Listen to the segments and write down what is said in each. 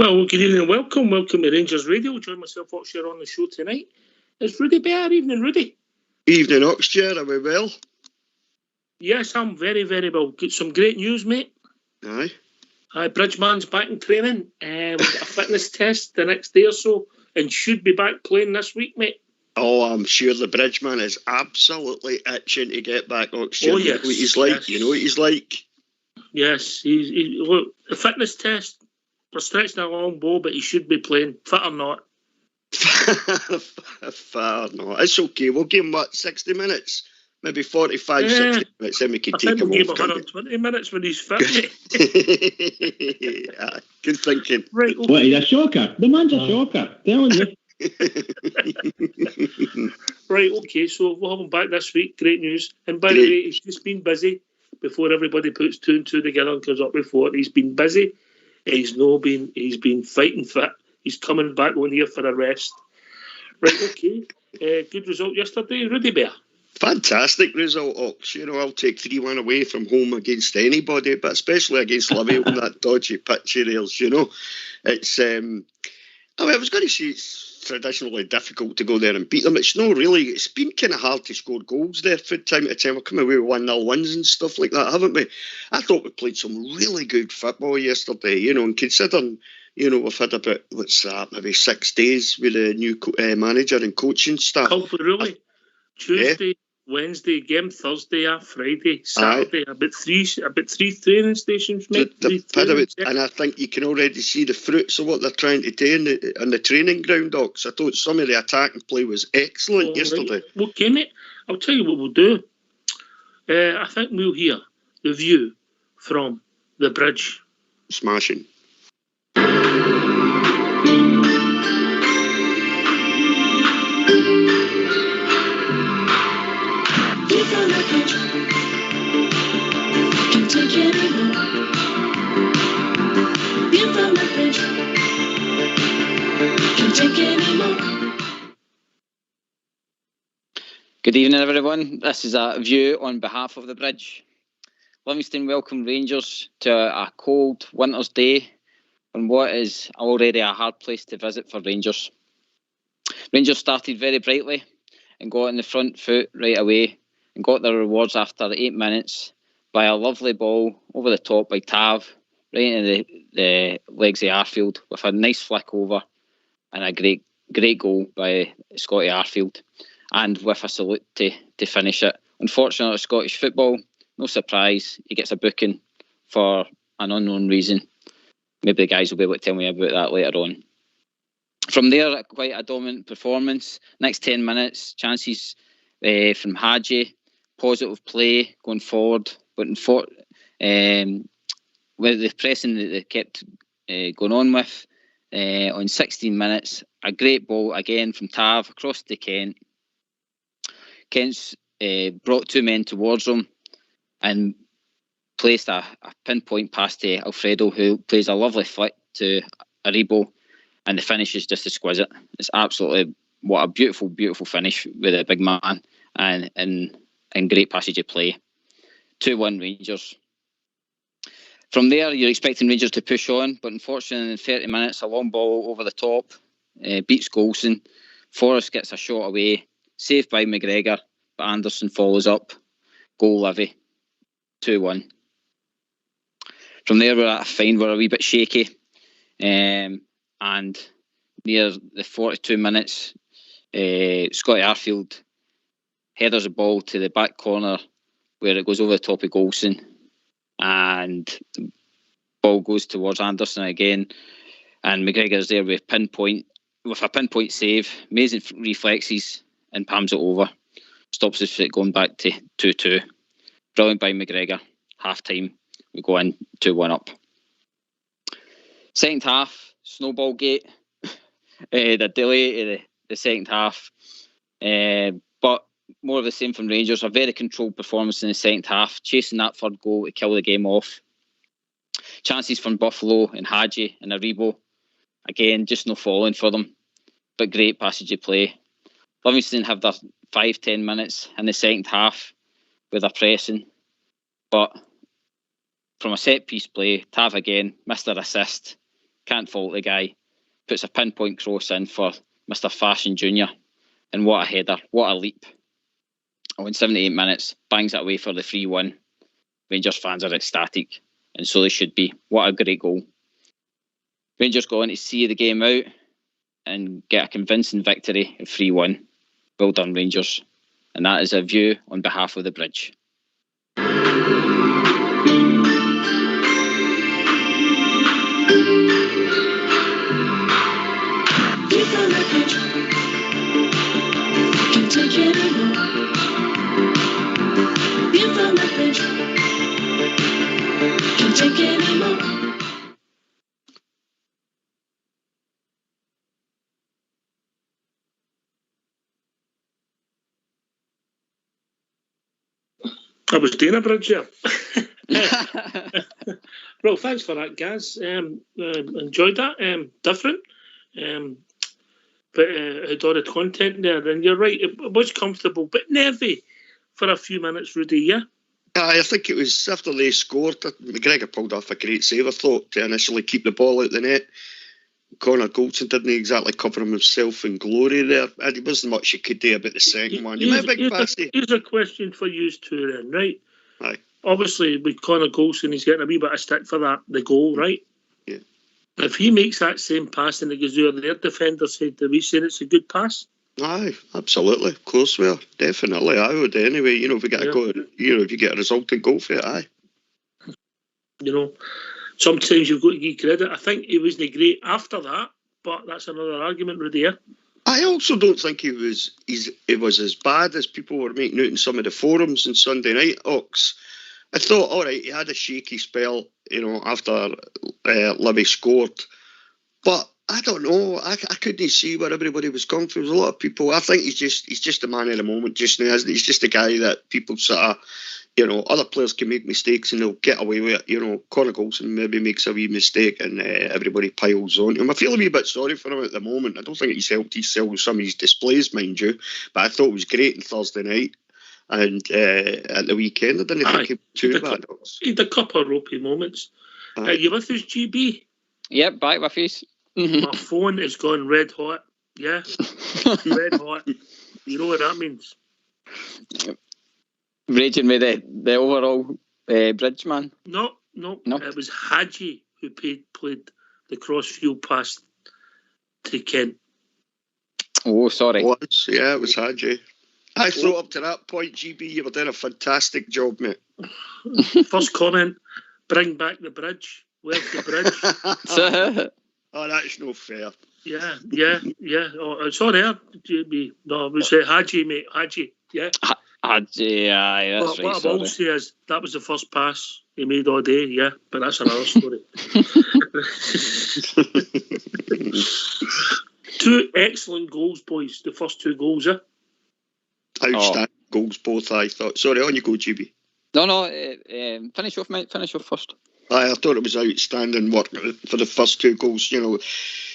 Well, good evening and welcome. Welcome to Rangers Radio. Join myself, Oxshire, on the show tonight. It's Rudy Bear. Evening, Rudy. Evening, Oxshire. Are we well? Yes, I'm very, very well. Get some great news, mate. Aye. Bridgeman's back in training. We've got a fitness test the next day or so and should be back playing this week, mate. Oh, I'm sure the Bridgeman is absolutely itching to get back, Oxshire. Oh, yes. You know what he's like. Yes. You know what he's like. Yes. Look, the fitness test, we're stretching a long bow, but he should be playing, fit or not. Fit or not. It's okay. We'll give him, 60 minutes? Maybe 45, 60 minutes, then we can take him off. Give him 120 minutes when he's fit. Yeah, good thinking. Right, okay. What, he's a shocker? The man's a shocker. Telling you. Right, okay, so we'll have him back this week. Great news. And by the way, he's just been busy before everybody puts two and two together and comes up with four. He's been busy. He's been fighting fit. He's coming back on here for a rest. Right, okay. Good result yesterday, Rudy Bear. Fantastic result, Ox. You know, I'll take 3-1 away from home against anybody, but especially against Livy on that dodgy pitch of theirs, you know. It's, I was going to say it's traditionally difficult to go there and beat them. It's not really. It's been kind of hard to score goals there from time to time. We're coming away with 1-0 wins and stuff like that, haven't we? I thought we played some really good football yesterday, you know, and considering, you know, we've had about, maybe 6 days with the new manager and coaching staff. Oh, really? Tuesday, Wednesday game, Thursday, Friday, Saturday. About three training stations, mate. And I think you can already see the fruits of what they're trying to do in the training ground, Ox. I thought some of the attacking play was excellent yesterday. Right. Okay, mate. I'll tell you what we'll do. I think we'll hear the view from the bridge. Smashing. Good evening, everyone. This is a view on behalf of the bridge. Livingston welcome Rangers to a cold winter's day on what is already a hard place to visit for Rangers. Rangers started very brightly and got on the front foot right away and got their rewards after 8 minutes by a lovely ball over the top by Tav, right into the legs of Arfield with a nice flick over and a great goal by Scotty Arfield, and with a salute to finish it. Unfortunately, Scottish football, no surprise, he gets a booking for an unknown reason. Maybe the guys will be able to tell me about that later on. From there, quite a dominant performance. Next 10 minutes, chances from Haji, positive play going forward, but with the pressing that they kept going on with, on 16 minutes, a great ball again from Tav across to Kent. Kent's brought two men towards him and placed a pinpoint pass to Alfredo, who plays a lovely flick to Aribo, and the finish is just exquisite. It's absolutely, what a beautiful, beautiful finish with a big man and great passage of play. 2-1 Rangers. From there, you're expecting Rangers to push on, but unfortunately in 30 minutes, a long ball over the top beats Golson. Forrest gets a shot away, saved by McGregor, but Anderson follows up. Goal Livy. 2-1. From there, we're at a fine. We're a wee bit shaky. And near the 42 minutes, Scotty Arfield headers a ball to the back corner where it goes over the top of Golson. And the ball goes towards Anderson again. And McGregor's there with a pinpoint save. Amazing reflexes and palms it over. Stops his foot going back to 2-2. Brilliant by McGregor. Half time, we go in 2-1 up. Second half, snowball gate. The delay to the second half. But more of the same from Rangers. A very controlled performance in the second half. Chasing that third goal to kill the game off. Chances from Buffalo and Haji and Aribo. Again, just no falling for them. But great passage of play. Livingston have their 5-10 minutes in the second half with a pressing. But from a set-piece play, Tav again missed their assist. Can't fault the guy. Puts a pinpoint cross in for Mr. Fashion Jr. And what a header. What a leap. In 78 minutes, bangs it away for the 3-1. Rangers fans are ecstatic. And so they should be. What a great goal. Rangers go on to see the game out and get a convincing victory of 3-1. Well done, Rangers. And that is a view on behalf of the Bridge. I was doing a bridge there. Well, thanks for that, Gaz. Enjoyed that. Different. But had all the content there. And you're right, it was comfortable, but nervy for a few minutes, Rudy, yeah? I think it was after they scored. McGregor pulled off a great save, I thought, to initially keep the ball out the net. Connor Goldson didn't exactly cover himself in glory there. And there wasn't much he could do about the second one. Here's a question for you two then, right? Aye. Obviously, with Connor Goldson, he's getting a wee bit of stick for that, the goal, right? Yeah. If he makes that same pass in the Gazoo, their defenders said, do we say it's a good pass? Aye, absolutely. Of course we are. Definitely. I would anyway. If we get a goal, if you get a resulting goal for it, aye. Sometimes you've got to give credit. I think he wasn't great after that, but that's another argument, Rudy. Yeah? I also don't think it was as bad as people were making out in some of the forums on Sunday night, Ox. I thought, all right, he had a shaky spell, after Livy scored. But I don't know. I couldn't see where everybody was coming from. There's a lot of people. I think he's just the man of the moment just now, isn't he? He's just a guy that people sort of, other players can make mistakes and they'll get away with it. Connor Goldson maybe makes a wee mistake and everybody piles on him. I feel a wee bit sorry for him at the moment. I don't think he's helped himself with some of his displays, mind you, but I thought it was great on Thursday night. And at the weekend, I didn't think he was too bad. He had a couple of ropey moments. Are you with us, GB? Yep, back with us. My phone is gone red hot. Yeah, red hot. You know what that means? Raging with the overall bridge man. No. It was Haji who played the crossfield pass to Kent. Oh, sorry. It was Haji. I thought up to that point, GB, you were doing a fantastic job, mate. First comment, bring back the bridge. Where's the bridge? Oh, that's no fair. Yeah. Oh, it's on air, GB. No, it was Haji, mate. Haji, yeah. Haji, aye, that's right. What I will say is, that was the first pass he made all day, yeah. But that's another story. 2 excellent goals, boys. The first 2 goals, yeah. Outstanding goals, both, I thought. Sorry, on you go, GB. No, finish off, mate. Finish off first. I thought it was outstanding work for the first 2 goals.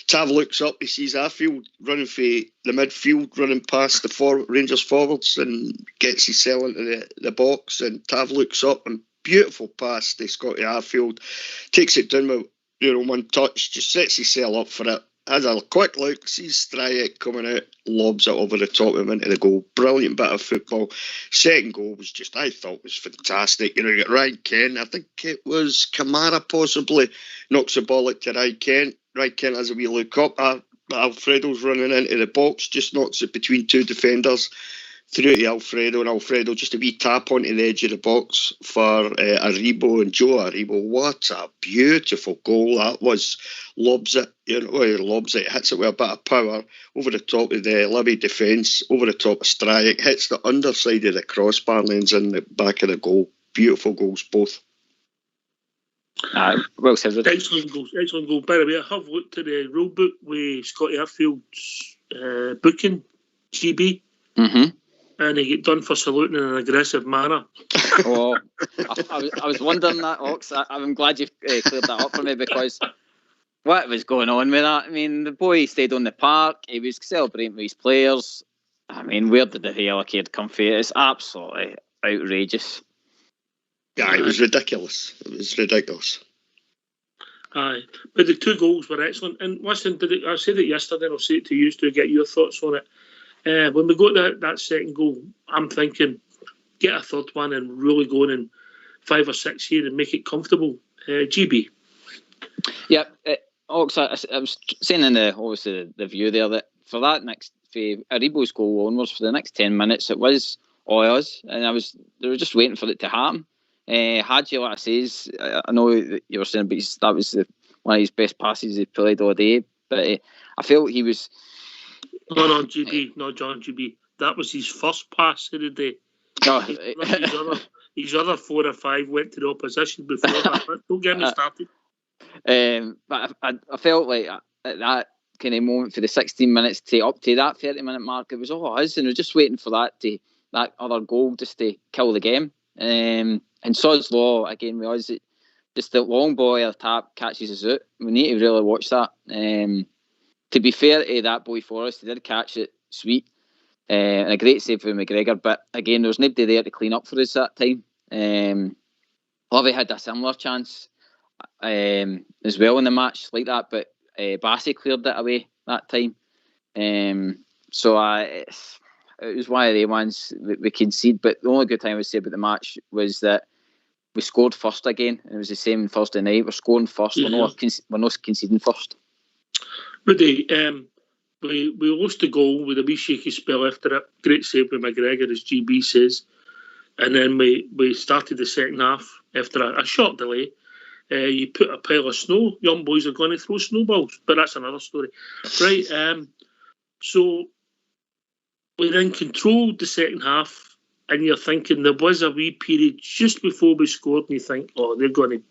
Tav looks up, he sees Arfield running for the midfield, running past the Rangers forwards and gets himself into the box. And Tav looks up and beautiful pass to Scotty Arfield. Takes it down with one touch, just sets himself up for it. Has a quick look, sees Stryek coming out, lobs it over the top of him into the goal. Brilliant bit of football. Second goal was I thought was fantastic. You got Ryan Kent, I think it was Kamara possibly, knocks the ball out to Ryan Kent. Ryan Kent has a wee look up. Alfredo's running into the box, just knocks it between 2 defenders. Through to Alfredo, and Alfredo just a wee tap onto the edge of the box for Aribo and Joe Aribo. What a beautiful goal that was. Lobs it, hits it with a bit of power over the top of the Livy defence, over the top of Stryek, hits the underside of the crossbar, lands in the back of the goal. Beautiful goals, both. Well said. Excellent goal. By the way, I have looked at the rule book with Scotty Arfield's booking, GB. Mm-hmm. And he get done for saluting in an aggressive manner. Oh, I was wondering that, Ox. I'm glad you've cleared that up for me, because what was going on with that? I mean, the boy stayed on the park. He was celebrating with his players. I mean, where did the yellow card come from? It's absolutely outrageous. Yeah, it was ridiculous. Aye, but the 2 goals were excellent. And listen, I said it yesterday, and I'll say it to you to get your thoughts on it. When we got that second goal, I'm thinking, get a third one and really go in 5 or 6 here and make it comfortable. GB. Yeah, Ox, I was saying in the view there that for that next, for Aribo's goal onwards, for the next 10 minutes, it was all us, and they were just waiting for it to happen. Haji, like I says, I know that you were saying, but that was one of his best passes he played all day. But I felt he was. No, GB, not John GB. That was his first pass of the day. His other 4 or 5 went to the opposition before that. Don't get me started. But I felt like at that kind of moment for the 16 minutes to up to that 30-minute mark, it was all us, and we were just waiting for that other goal just to kill the game. And Sod's Law again with us, just the long ball or tap catches us out. We need to really watch that. To be fair to that boy for us, he did catch it sweet, and a great save for McGregor. But again, there was nobody there to clean up for us that time. Lovey had a similar chance as well in the match like that, but Bassey cleared it away that time. So it was one of the ones we conceded. But the only good thing I would say about the match was that we scored first again. It was the same Thursday night. We're scoring first. Mm-hmm. We're not conceding first. Rudy, we lost the goal with a wee shaky spell after it. Great save by McGregor, as GB says. And then we started the second half after a short delay. You put a pile of snow. Young boys are going to throw snowballs, but that's another story. Right, so we then controlled the second half, and you're thinking there was a wee period just before we scored, and you think, oh, they're going to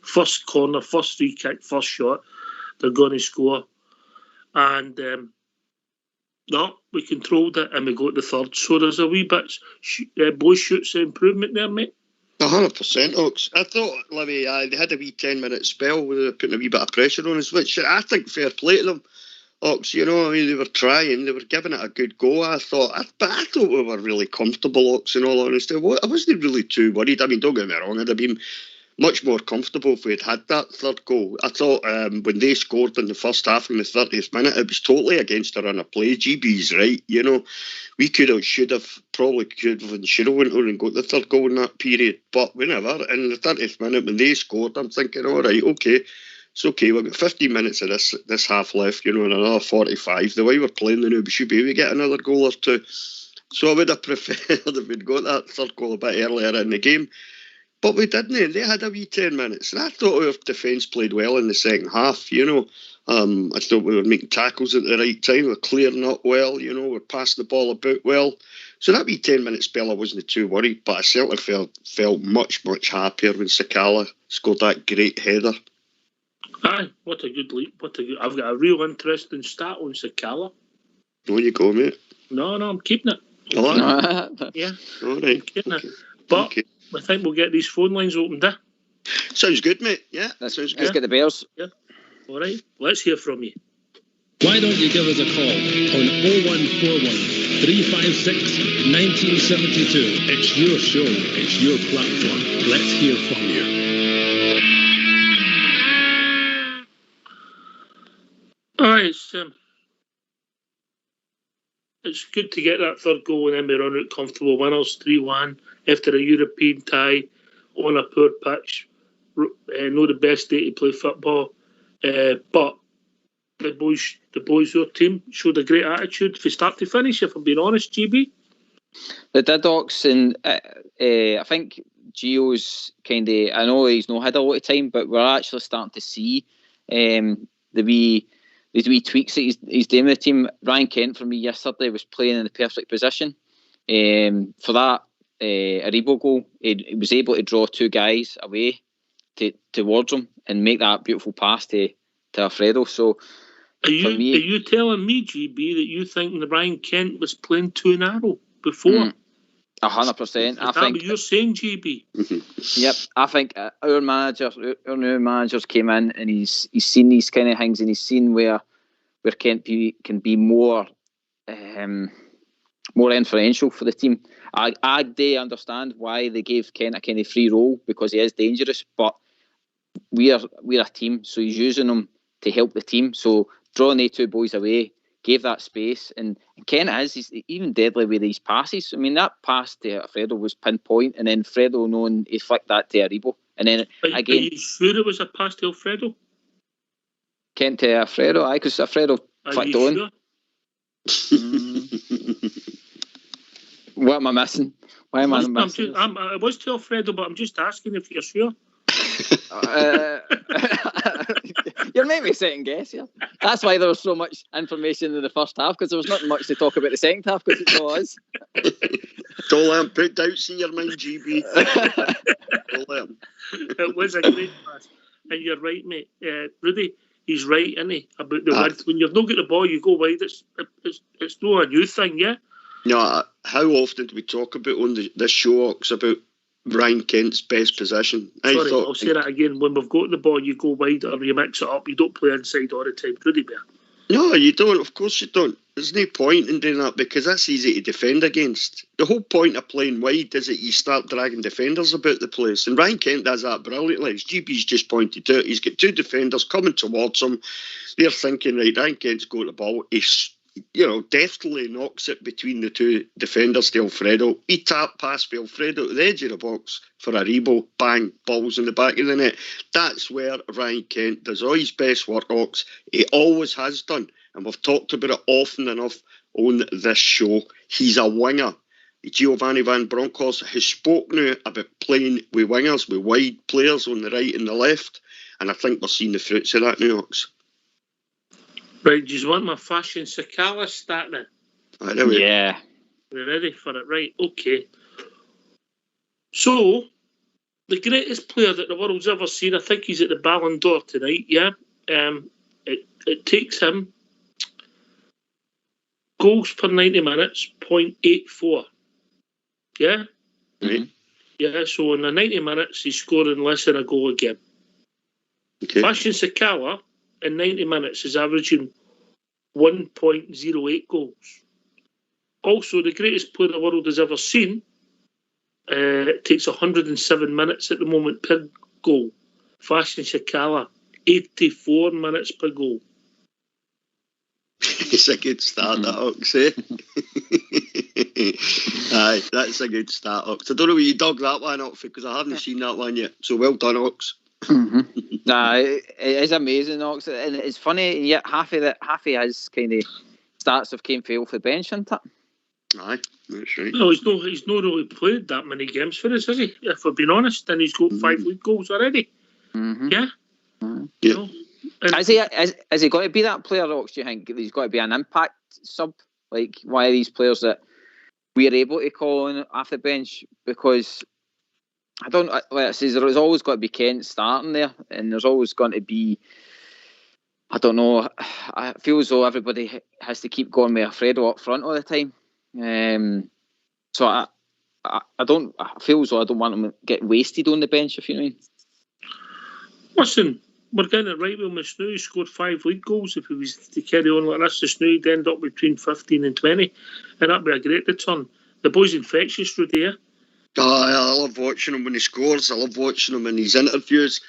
first corner, first free kick, first shot, they're going to score. And no, we controlled it, and we got the third. So there's a wee bit, boy shoots improvement there, mate. 100%, Ox. I thought, Livy, they had a wee 10-minute spell where they were putting a wee bit of pressure on us, which I think fair play to them. Ox, you know, I mean, they were trying, they were giving it a good go. I thought we were really comfortable, Ox, in all honesty. I wasn't really too worried. I mean, don't get me wrong, I'd have been much more comfortable if we had that third goal. I thought when they scored in the first half in the 30th minute, it was totally against the run of play. GB's right, you know. We could have, should have went on and got the third goal in that period, but we never. In the 30th minute, when they scored, I'm thinking, all right, okay, it's okay. We've got 15 minutes of this half left, you know, and another 45. The way we're playing now, we should be able to get another goal or two. So I would have preferred if we'd got that third goal a bit earlier in the game. But we didn't. They had a wee 10 minutes. And I thought our defence played well in the second half, you know. I thought we were making tackles at the right time. We were clearing up well, you know. We were passing the ball about well. So that wee 10-minute spell, I wasn't too worried. But I certainly felt much, much happier when Sakala scored that great header. Aye, what a good leap. I've got a real interesting stat on Sakala. There you go, mate. No, I'm keeping it. Oh, yeah. All right. I'm keeping it. But I think we'll get these phone lines opened, Sounds good, mate. Yeah, that sounds good. Let's get the Bears. Yeah. All right, let's hear from you. Why don't you give us a call on 0141 356 1972. It's your show. It's your platform. Let's hear from you. All right, it's good to get that third goal and then we run out comfortable winners 3-1 after a European tie on a poor pitch. Not the best day to play football, but the boys, your team, showed a great attitude from start to finish, if I'm being honest, GB. They did, Ox, and I think Gio's kind of, I know he's not had a lot of time, but we're actually starting to see these wee tweaks that he's doing with the team. Ryan Kent, for me, yesterday was playing in the perfect position. For that Aribo goal, he was able to draw 2 guys away towards him and make that beautiful pass to Alfredo. So, are you telling me, GB, that you think that Ryan Kent was playing too narrow before? 100%. I think what you're saying, GB. Yep, I think our new managers came in and he's seen these kind of things and he's seen where Kent can be more influential for the team. I do understand why they gave Kent a kind of free role because he is dangerous, but we're a team, so he's using them to help the team. So drawing the two boys away gave that space, and Kent he's even deadly with these passes. I mean, that pass to Fredo was pinpoint, and then Fredo knowing he flicked that to Aribo, and then again. Are you sure it was a pass to Alfredo? Kent to Alfredo, because Alfredo flicked on. Sure? What am I missing? Why am I missing? I was to Alfredo, but I'm just asking if you're sure. You're making me second guess here. That's why there was so much information in the first half, because there was not much to talk about the second half, because it's all us. Don't let him put doubts in your mind, GB. Don't let him. It was a great pass. And you're right, mate. Rudy, he's right, isn't he? About the width. When you've not got the ball, you go wide. It's not a new thing, yeah? No, how often do we talk about on this show, Ox, about Ryan Kent's best position? I'll say that again. When we've got the ball, you go wide or you mix it up. You don't play inside all the time, Rudy Bear. No, you don't. Of course you don't. There's no point in doing that, because that's easy to defend against. The whole point of playing wide is that you start dragging defenders about the place. And Ryan Kent does that brilliantly. As GB's just pointed out, he's got two defenders coming towards him. They're thinking, right, Ryan Kent's got the ball. He's, deftly knocks it between the two defenders to Alfredo. He tap past Alfredo at the edge of the box for Aribo. Bang, balls in the back of the net. That's where Ryan Kent does all his best work, Ox. He always has done. And we've talked about it often enough on this show. He's a winger. Giovanni Van Bronckhorst has spoken now about playing with wingers, with wide players on the right and the left. And I think we're seeing the fruits of that now, Ox. Right, do you want my fashion Sakala stat then? Yeah. We're ready for it, right? Okay. So, the greatest player that the world's ever seen, I think he's at the Ballon d'Or tonight, yeah? It takes him goals per 90 minutes, 0.84. Yeah? Mm-hmm. Yeah, so in the 90 minutes, he's scoring less than a goal a game. Okay. Fashion Sakala, in 90 minutes, is averaging 1.08 goals. Also, the greatest player the world has ever seen, it takes 107 minutes at the moment per goal. Fashion Sakala, 84 minutes per goal. It's a good start, that Ox, eh? Aye, that's a good start, Ox. I don't know where you dug that one, Ox, because I haven't seen that one yet. So well done, Ox. Nah, it is amazing, Ox, and it's funny. And yet half of his kind of stats have came from off the bench, isn't it? Aye, that's right. No, he's not really played that many games for us, has he? If we're being honest, and he's got 5 league goals already. Mm-hmm. Yeah. Mm-hmm. Yeah. Has he got to be that player, Ox? Do you think he's got to be an impact sub? Like, why are these players that we are able to call on off the bench? Because I don't. Like I say, there's always got to be Kent starting there, and there's always going to be. I don't know. I feel as though everybody has to keep going with Alfredo up front all the time. So I don't. I feel as though I don't want him to get wasted on the bench. If you know what I mean. Listen, we're getting it right with Masnou. He scored 5 league goals. If he was to carry on like this, Masnou would end up between 15 and 20, and that'd be a great return. The boy's infectious, Rudy. Yeah? I love watching him when he scores. I love watching him in his interviews.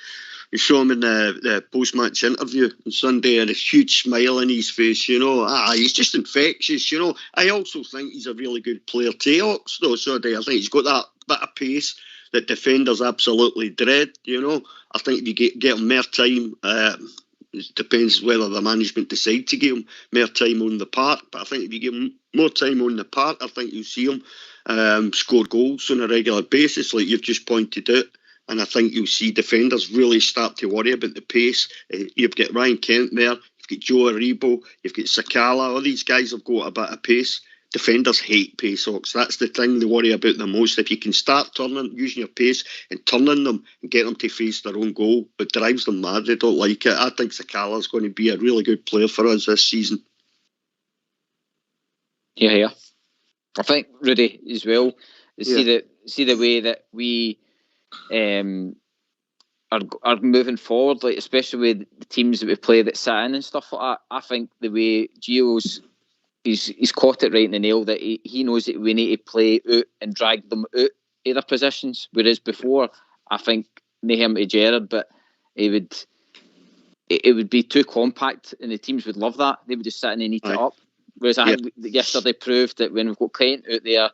You saw him in the post-match interview on Sunday, and a huge smile on his face, he's just infectious, I also think he's a really good player to Ox, though, so I think he's got that bit of pace that defenders absolutely dread, I think if you get him more time, it depends whether the management decide to give him more time on the park, but I think if you give him more time on the park, I think you'll see him score goals on a regular basis, like you've just pointed out. And I think you'll see defenders really start to worry about the pace. You've got Ryan Kent there, you've got Joe Aribo, you've got Sakala. All these guys have got a bit of pace. Defenders hate pace, Ox. That's the thing they worry about the most. If you can start using your pace and turning them and get them to face their own goal, it drives them mad. They don't like it. I think Sakala's going to be a really good player for us this season. Yeah. I think Rudy as well. See the way that we are moving forward, like especially with the teams that we play that sit in and stuff like that. I think the way Gio's he's caught it right in the nail that he knows that we need to play out and drag them out of their positions, whereas before I think Nahum to Gerrard, but it would be too compact, and the teams would love that. They would just sit in and eat it up. Whereas I think yesterday proved that when we've got Kent out there,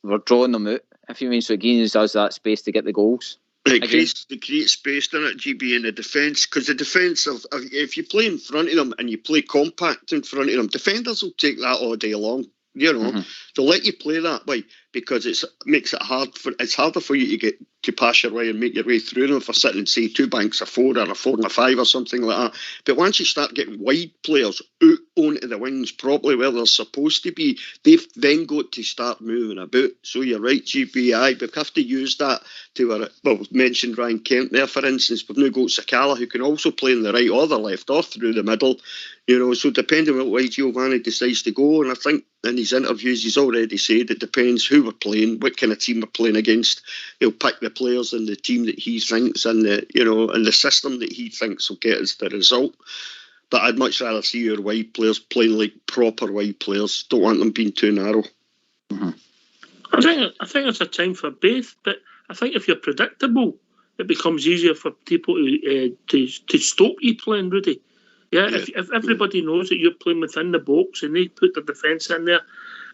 we're drawing them out, if you mean. So it gives us that space to get the goals. It creates space, doesn't it, GB, in the defence? Because the defence, if you play in front of them and you play compact in front of them, defenders will take that all day long. They'll let you play that way because it makes it harder for you to get to pass your way and make your way through them if they're sitting, say, 2 banks of 4 or a 4 and a 5 or something like that. But once you start getting wide players out onto the wings properly where they're supposed to be, they've then got to start moving about. So you're right, GBI. We have to use that to, we've mentioned Ryan Kent there, for instance. We've now got Sakala, who can also play in the right or the left or through the middle. So depending on what way Giovanni decides to go, and I think in his interviews he's already said it depends who we're playing, what kind of team we're playing against. He'll pick the players in the team that he thinks and the system that he thinks will get us the result. But I'd much rather see our wide players playing like proper wide players. Don't want them being too narrow. Mm-hmm. I think it's a time for both, but I think if you're predictable, it becomes easier for people to stop you playing, Rudy. Yeah, if everybody knows that you're playing within the box and they put the defence in there,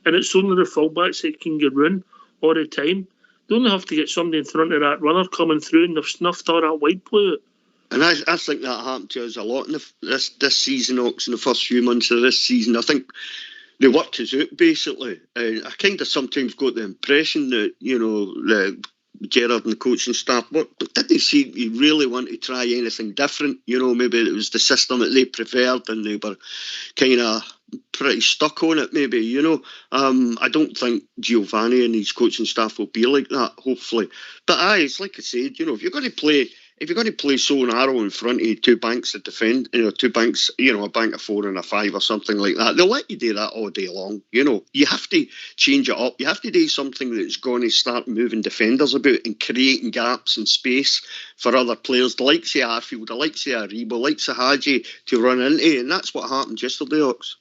and it's only the fullbacks that can get run all the time, they only have to get somebody in front of that runner coming through and they've snuffed all that wide play out. And I think that happened to us a lot in this season, Ox, in the first few months of this season. I think they worked us out, basically. I kind of sometimes got the impression that, Gerard and the coaching staff didn't seem to really want to try anything different. Maybe it was the system that they preferred and they were kind of pretty stuck on it, maybe. I don't think Giovanni and his coaching staff will be like that, hopefully. But it's like I said, if you're going to play so narrow in front of 2 banks to defend, 2 banks, a bank of 4 and a 5 or something like that, they'll let you do that all day long. You have to change it up. You have to do something that's going to start moving defenders about and creating gaps and space for other players, the likes of Arfield, the likes of Aribo, the likes of Haji to run into, and that's what happened yesterday, Ox.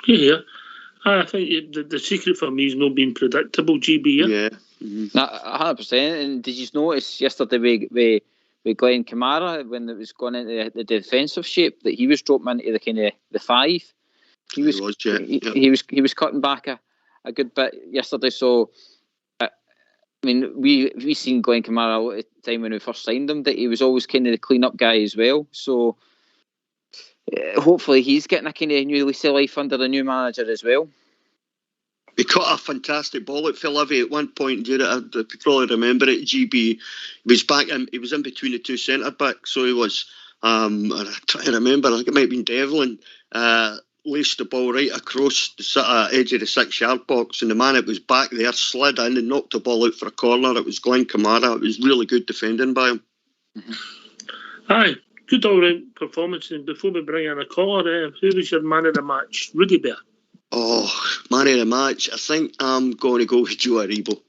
Yeah. I think the secret for me is not being predictable, GB. Yeah. Mm-hmm. 100%. And did you notice yesterday with Glenn Kamara, when it was going into the defensive shape, that he was dropping into the kind of the 5? He was cutting back a good bit yesterday. So, we seen Glenn Kamara a lot of the time when we first signed him, that he was always kind of the clean-up guy as well. So, hopefully he's getting a kind of new lease of life under the new manager as well. He caught a fantastic ball at Philivy at one point. You probably remember it, GB. He was back in. He was in between the 2 centre backs, so he was. I'm trying to remember. I think it might have been Devlin. Laced the ball right across the edge of the 6-yard box, and the man that was back there slid in and knocked the ball out for a corner. It was Glenn Kamara. It was really good defending by him. Mm-hmm. Aye, good all-round performance. And before we bring in a caller, who was your man of the match? Rudy Bear. Oh, man of the match. I think I'm going to go with Joe Aribo.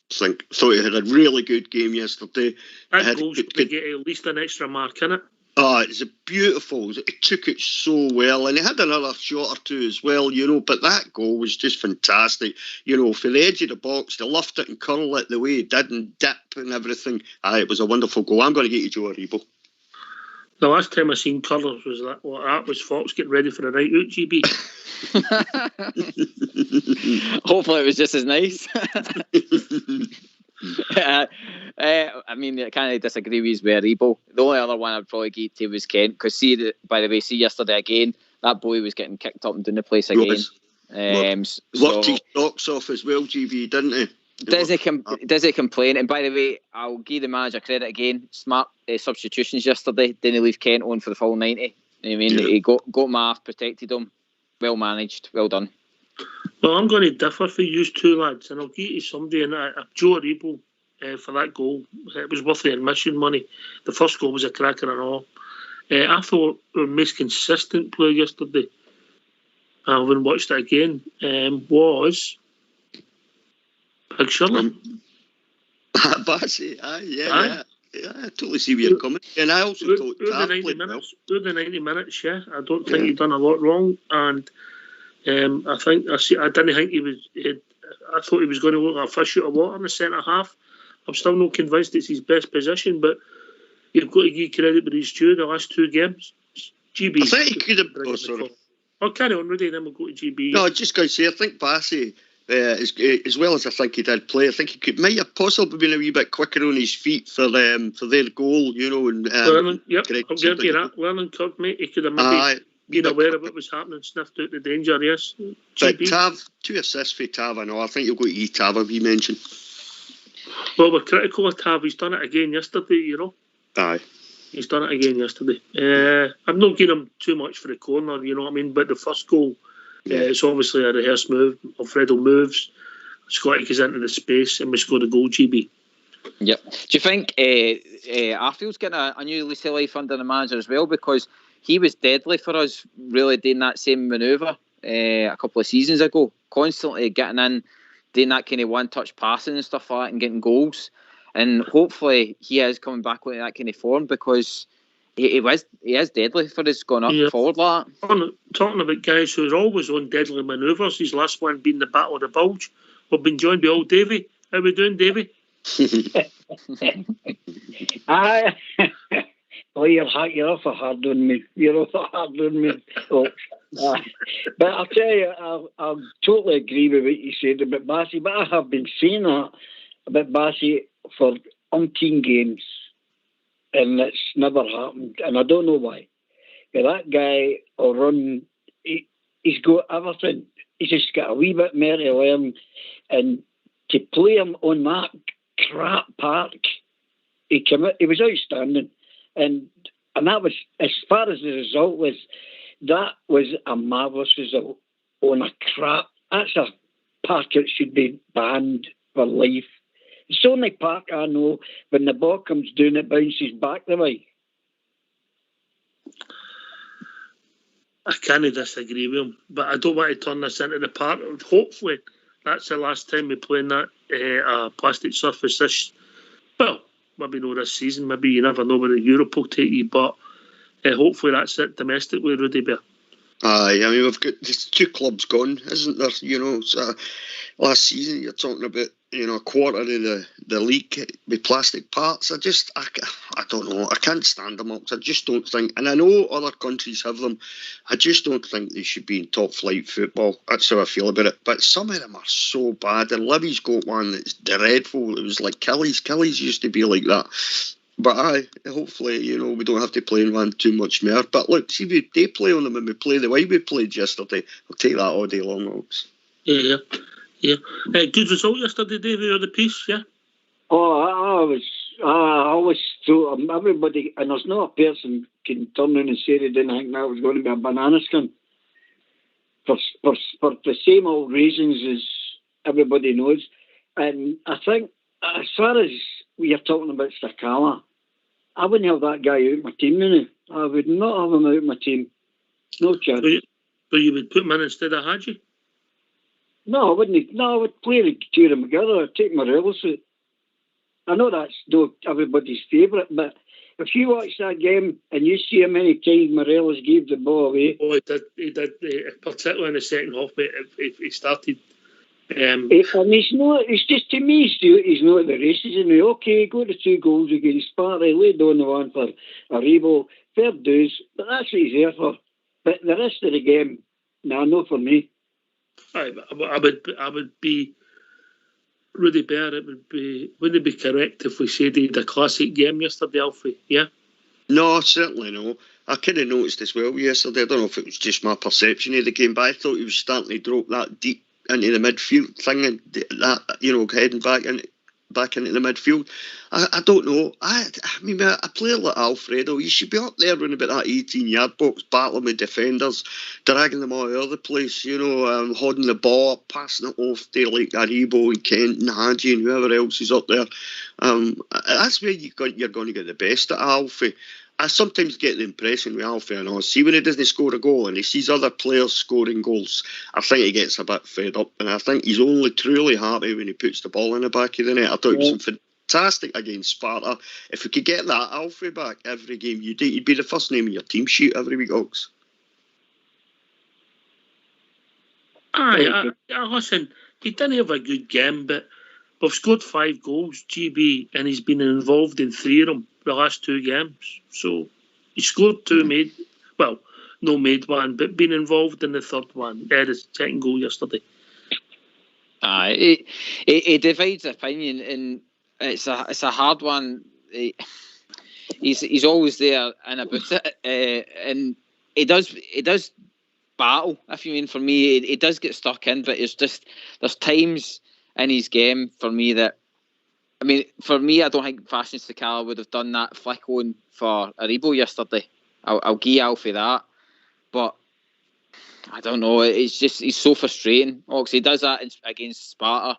Thought he had a really good game yesterday. That goal's going to get at least an extra mark, innit? Oh, it's beautiful. He took it so well, and he had another shot or 2 as well, but that goal was just fantastic. For the edge of the box, to lift it and curl it the way he did and dip and everything. It was a wonderful goal. I'm going to get you Joe Aribo. The last time I seen colours was that was Fox getting ready for the night out, GB. Hopefully it was just as nice. I can't disagree with Aribo. The only other one I'd probably get to was Kent, because yesterday again, that boy was getting kicked up and down the place again. Worked his socks off as well, GB, didn't he? Does he complain? And by the way, I'll give the manager credit again. Smart substitutions yesterday. Didn't leave Kent on for the full 90. He got him off, protected him. Well managed. Well done. Well, I'm going to differ for you 2 lads, and I'll give you somebody in Joe Aribo for that goal. It was worth the admission money. The first goal was a cracker and all. I thought our most consistent player yesterday, I haven't watched it again, was Big Shirley. Bassey, yeah, I totally see where you're coming. And I also thought the 90 minutes, yeah. I don't think he'd done a lot wrong, and I didn't think he was. I thought he was going to look like a fish out of water in the centre half. I'm still not convinced it's his best position, but you've got to give credit where it's due. The last 2 games, GB. I think he could have. Oh, sorry. I'll carry on, Rudy, then we'll go to GB. No, I just got to say, I think Bassey, as well as I think he did play, I think he might have possibly been a wee bit quicker on his feet for their goal, you know. And Learning, yep, I'll give you that. Learning curve, mate. He could have maybe been aware of what was happening, sniffed out the danger, yes. But Tav, 2 assists for Tav, I know. I think you'll go to Tav, as you mentioned. Well, we're critical of Tav. He's done it again yesterday, you know. Aye. He's done it again yesterday. I'm not giving him too much for the corner, you know what I mean? But the first goal, it's obviously a rehearsed move. Alfredo moves. Scotty goes into the space and we score the goal, GB. Yep. Do you think Arfield's getting a new lease of life under the manager as well? Because he was deadly for us, really doing that same manoeuvre a couple of seasons ago. Constantly getting in, doing that kind of one-touch passing and stuff like that and getting goals. And hopefully he is coming back with that kind of form because he is deadly for us going up forward like that. Talking about guys who are always on deadly manoeuvres, his last one being the Battle of the Bulge. We've been joined by old Davy. How we doing, Davy? Oh, you're off a hard on me. You're off a hard on me. Oh, but I'll tell you, I totally agree with what you said about Bassey, but I have been saying that about Bassey for umpteen games, and it's never happened, and I don't know why. That guy will run, he's got everything. He's just got a wee bit more to learn, and to play him on that crap park, he was outstanding. And that was, as far as the result was, that was a marvellous result on a crap. That's a park that should be banned for life. It's the only park I know when the ball comes down, it bounces back the way. I can't disagree with him, but I don't want to turn this into the park. Hopefully, that's the last time we play in that plastic surface this. Well, maybe not this season. Maybe you never know where the Europe will take you, but hopefully that's it domestically, Rudy Bear. Aye, I mean, we've got just 2 clubs gone, isn't there? You know, so last season you're talking about, you know, a quarter of the league with plastic parts. I don't know. I can't stand them up. I just don't think, and I know other countries have them, I just don't think they should be in top flight football. That's how I feel about it. But some of them are so bad, and Livy's got one that's dreadful. It was like Kelly's. Kelly's used to be like that. But hopefully, you know, we don't have to play in one too much more. But look, see, they play on them when we play the way we played yesterday. I'll take that all day long, folks. Yeah. Good result yesterday, David, or the piece, yeah? Oh, I always thought everybody, and there's not a person can turn around and say they didn't think that was going to be a banana skin. For the same old reasons as everybody knows. And I think, as far as we are talking about Sakala, I wouldn't have that guy out of my team, you know. I would not have him out of my team. No chance. So you would put him in instead of Haji? No, I wouldn't. No, I would play the two of them together. I'd take Morelos out. I know that's not everybody's favourite, but if you watch that game and you see how many times Morelos gave the ball away... Oh, he did, particularly in the second half, mate, he started... and he's just, to me, he's not at the races. And okay, go to 2 goals against Sparta, laid on the one for Aribo, fair dues, but that's what he's there for. But the rest of the game, not for me. I would be Rudy Bear. Wouldn't it be correct if we said he had a classic game yesterday, Alfie? Yeah. No, certainly no. I kind of noticed as well yesterday. I don't know if it was just my perception of the game, but I thought he was starting to drop that deep into the midfield thing, and that, you know, heading back into the midfield. I don't know. I mean, a player like Alfredo, he should be up there running about that 18-yard box, battling with defenders, dragging them all over the place, you know, holding the ball up, passing it off to like Aribo and Kent and Haji and whoever else is up there. That's where you're going to get the best at Alfie. I sometimes get the impression with Alfie, and I see when he doesn't score a goal and he sees other players scoring goals, I think he gets a bit fed up, and I think he's only truly happy when he puts the ball in the back of the net. I thought it was fantastic against Sparta. If we could get that Alfie back every game, you'd be the first name in your team sheet every week, Ox. Aye, listen, he didn't have a good game, but We've scored 5 goals, GB, and he's been involved in 3 of them the last 2 games. So he scored 2, made one, but been involved in the third one. The second goal yesterday. He divides opinion, and it's a hard one. He's always there and about it, and he does battle. If you mean, for me, he does get stuck in, but it's just there's times in his game for me that, I mean, for me, I don't think Fashion Sakala would have done that flick on for Aribo yesterday. I'll give Alfie that, but I don't know. It's just he's so frustrating. Because he does that against Sparta,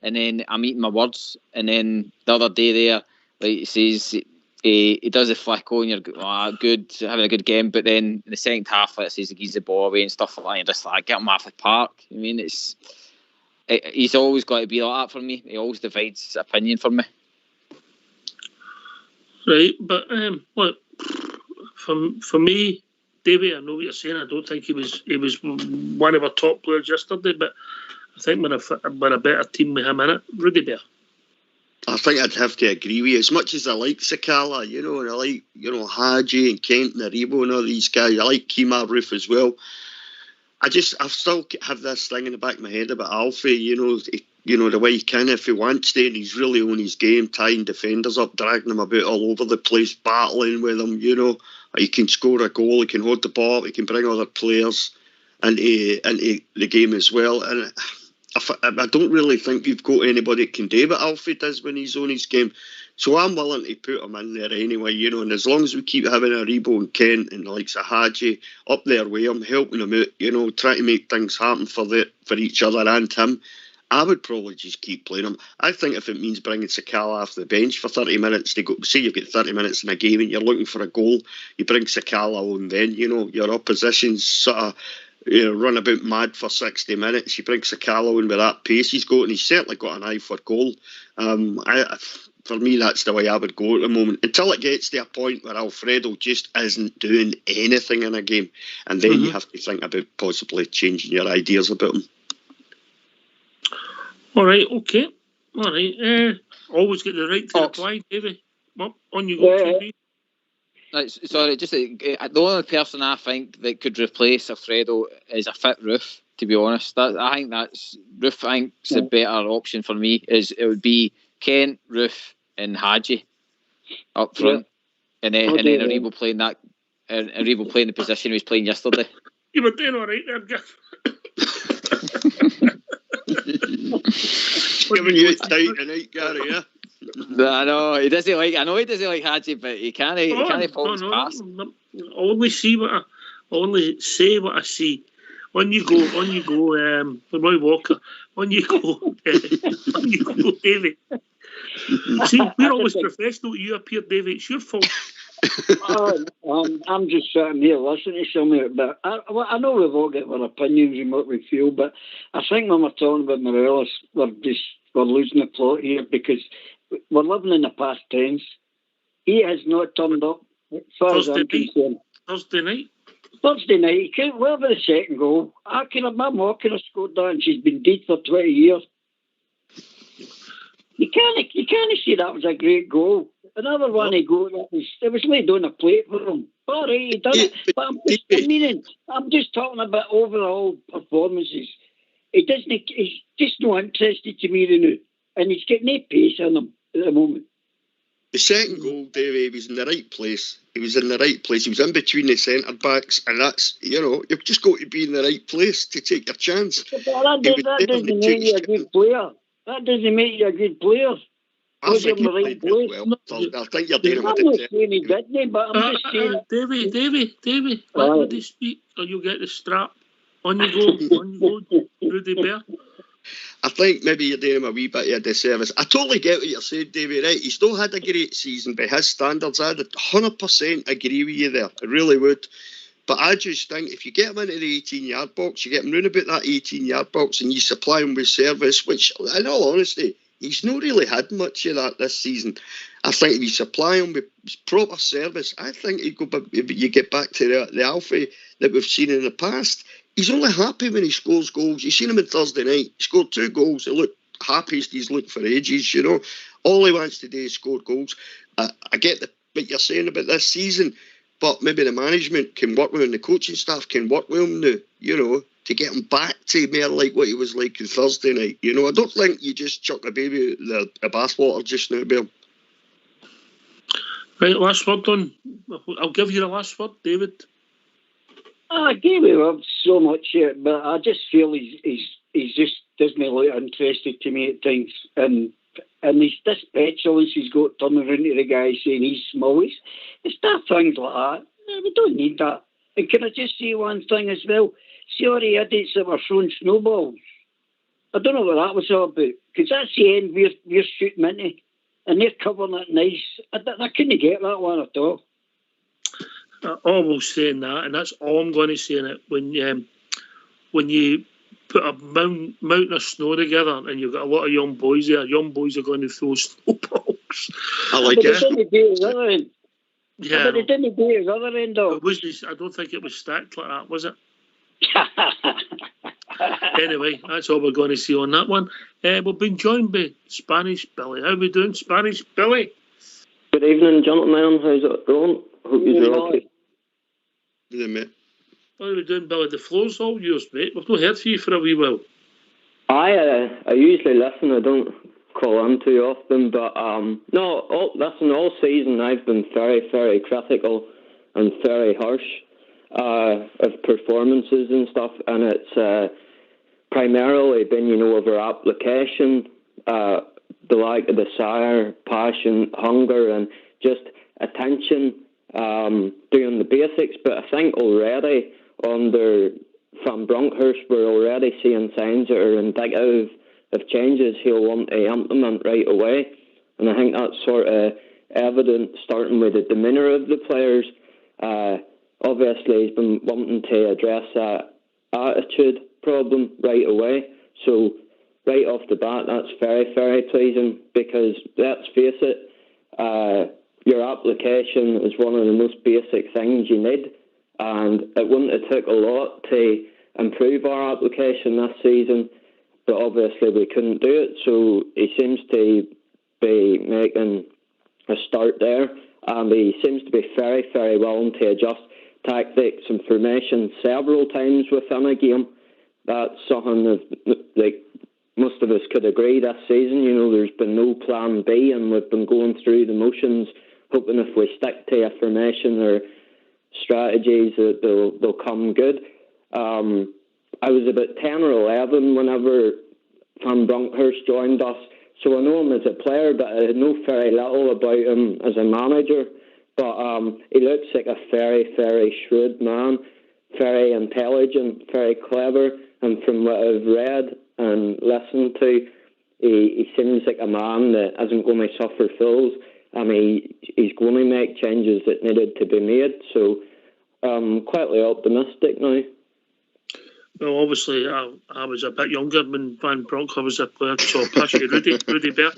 and then I'm eating my words. And then the other day there, like he says, he does a flick on. You're good, having a good game. But then in the second half, it says he gives the ball away and stuff like that. You're just like, get him off the park. I mean, he's always got to be like that for me. He always divides his opinion for me. Right, but look, for me, Davey, I know what you're saying. I don't think he was one of our top players yesterday, but I think we're a better team with him in it. Rudy Bear. I think I'd have to agree with you. As much as I like Sakala, and I like, Haji and Kent and Aribo and all these guys, I like Kemar Roof as well. I still have this thing in the back of my head about Alfie, the way he can, if he wants to, and he's really on his game, tying defenders up, dragging them about all over the place, battling with them, He can score a goal, he can hold the ball, he can bring other players into the game as well. And I don't really think we've got anybody that can do what Alfie does when he's on his game. So I'm willing to put him in there anyway, and as long as we keep having Aribo and Kent and the likes of Haji up there with him, helping him out, trying to make things happen for each other and him, I would probably just keep playing him. I think if it means bringing Sakala off the bench for 30 minutes to go, say you've got 30 minutes in a game and you're looking for a goal, you bring Sakala on then, your opposition's sort of run about mad for 60 minutes. You bring Sakala on with that pace he's got, and he's certainly got an eye for goal. For me, that's the way I would go at the moment, until it gets to a point where Alfredo just isn't doing anything in a game, and then you have to think about possibly changing your ideas about him. All right, okay. All right. Always get the right to reply, Davey. Well, on you go, TV. Sorry, just the only person I think that could replace Alfredo is a fit Roof, to be honest. I think that's Roof. I think it's a better option for me. It would be Kent, Roof, and Haji up front, and then Aribo playing that. Aribo playing the position he was playing yesterday. You were doing all right there, Gaff. Giving you tight tonight, Gary, yeah? I know he doesn't like Haji, but he can't fault his pass. I only say what I see. On you go, Roy Walker. On you go, David. See, we're always professional. You appear, David. It's your fault. I'm just sitting here listening to some of it, but I know we've all got our opinions and what we feel, but I think when we're talking about Morelos, we're losing the plot here, because we're living in the past tense. He has not turned up, as far as I'm concerned. Thursday night, he can't well for the second goal. My mum could have scored that, and she's been dead for 20 years. You can't say that was a great goal. Another one he goal, it was laid on a plate for him. All right, he done it. But I'm just talking about overall performances. He's just not interested to me now, and he's got no pace in him at the moment. The second goal, Davey, he was in the right place. He was in in between the centre backs, and that's, you've just got to be in the right place to take your chance. But that doesn't make you a good player. That doesn't make you a good player. I think you're doing him I'm not saying he didn't, but I'm just saying... Davey, let Rudy speak, or you'll get the strap. On you go, Rudy Bear. I think maybe you're doing him a wee bit of a disservice. I totally get what you're saying, Davey, right? He still had a great season by his standards. I'd 100% agree with you there. I really would. But I just think if you get him into the 18-yard box, you get him round about that 18-yard box and you supply him with service, which, in all honesty, he's not really had much of that this season. I think if you supply him with proper service, I think you get back to the Alfie that we've seen in the past. He's only happy when he scores goals. You've seen him on Thursday night. He scored 2 goals. He looked happiest he's looked for ages, you know. All he wants to do is score goals. I get what you're saying about this season, but maybe the management can work with him, the coaching staff can work with him now, you know, to get him back to more like what he was like on Thursday night. You know, I don't think you just chuck a baby out the bathwater just now, Bill. Right, last word on. I'll give you the last word, David. I gave him up so much yet, but I just feel he's just doesn't look interested to me at times, and he's this petulance he's got turning around to the guy saying he's small. It's that things like that. We don't need that. And can I just say one thing as well? See all the idiots that were throwing snowballs. I don't know what that was all about, because that's the end we're shooting into, and they're covering it nice. I couldn't get that one at all. Almost saying that, and that's all I'm going to say in it. When you put a mountain of snow together and you've got a lot of young boys there, young boys are going to throw snowballs. I like it. it. They didn't do it the other end. Yeah, but they didn't do it the other end, though. I don't think it was stacked like that, was it? Anyway, that's all we're going to see on that one. We've been joined by Spanish Billy. How are we doing, Spanish Billy? Good evening, gentlemen. How's it going? Hope you're okay. Yeah, mate. How are we doing, Billy? The floor's all yours, mate. We've not heard from you for a wee while. I usually listen. I don't call in too often, but all season I've been very, very critical and very harsh of performances and stuff, and it's primarily been, over application, the lack of desire, passion, hunger, and just attention, doing the basics. But I think already under Van Bronckhorst, we're already seeing signs that are indicative of changes he'll want to implement right away. And I think that's sort of evident starting with the demeanour of the players. Obviously, he's been wanting to address that attitude problem right away. So right off the bat, that's very, very pleasing, because let's face it, your application is one of the most basic things you need, and it wouldn't have took a lot to improve our application this season, but obviously we couldn't do it, so he seems to be making a start there, and he seems to be very, very willing to adjust tactics and formation several times within a game. That's something that most of us could agree this season. There's been no plan B, and we've been going through the motions, hoping if we stick to a formation or strategies that they'll come good. I was about 10 or 11 whenever Van Bronckhorst joined us, so I know him as a player, but I know very little about him as a manager. But he looks like a very, very shrewd man, very intelligent, very clever, and from what I've read and listened to, he seems like a man that isn't going to suffer fools. He's going to make changes that needed to be made, so I'm quietly optimistic now. Well, obviously, I was a bit younger when Van Bronckhorst was a player, so I'll pass you Rudy Bear.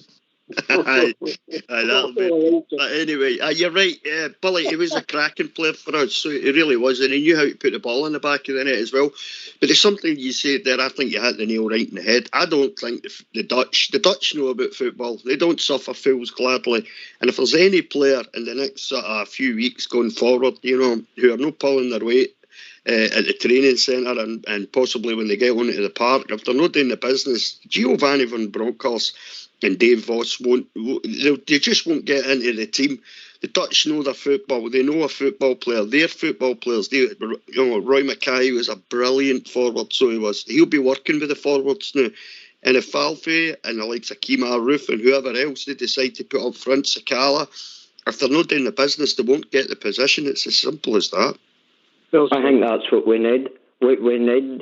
That'll be. But anyway, you're right, Billy. He was a cracking player for us, so he really was, and he knew how to put the ball in the back of the net as well. But there's something you said there, I think you hit the nail right in the head. I don't think the Dutch know about football. They don't suffer fools gladly, and if there's any player in the next few weeks going forward, who are not pulling their weight at the training centre and possibly when they get onto the park, if they're not doing the business, Giovanni Van Bronckhorst and Dave Voss they just won't get into the team. The Dutch know their football. They know a football player. They're football players. Roy Mackay was a brilliant forward, so he was. He'll be working with the forwards now. And if Falfe and the likes of Kemar Roof and whoever else they decide to put up front, Sakala, if they're not doing the business, they won't get the position. It's as simple as that. I think that's what we need. We need,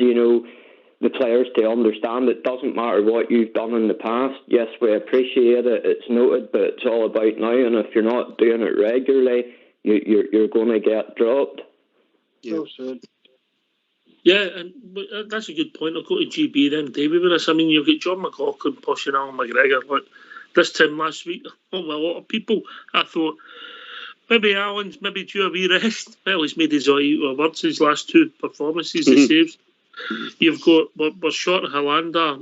the players to understand it doesn't matter what you've done in the past. Yes, we appreciate it, it's noted, but it's all about now, and if you're not doing it regularly, you're going to get dropped. Yeah, but that's a good point. I'll go to GB then, David, with this. You've got John McLaughlin pushing Alan McGregor. Look, this time last week, a lot of people, I thought, maybe Alan's due a wee rest. Well, he's made his words his last two performances, he saves. You've got, we're short of Hollander.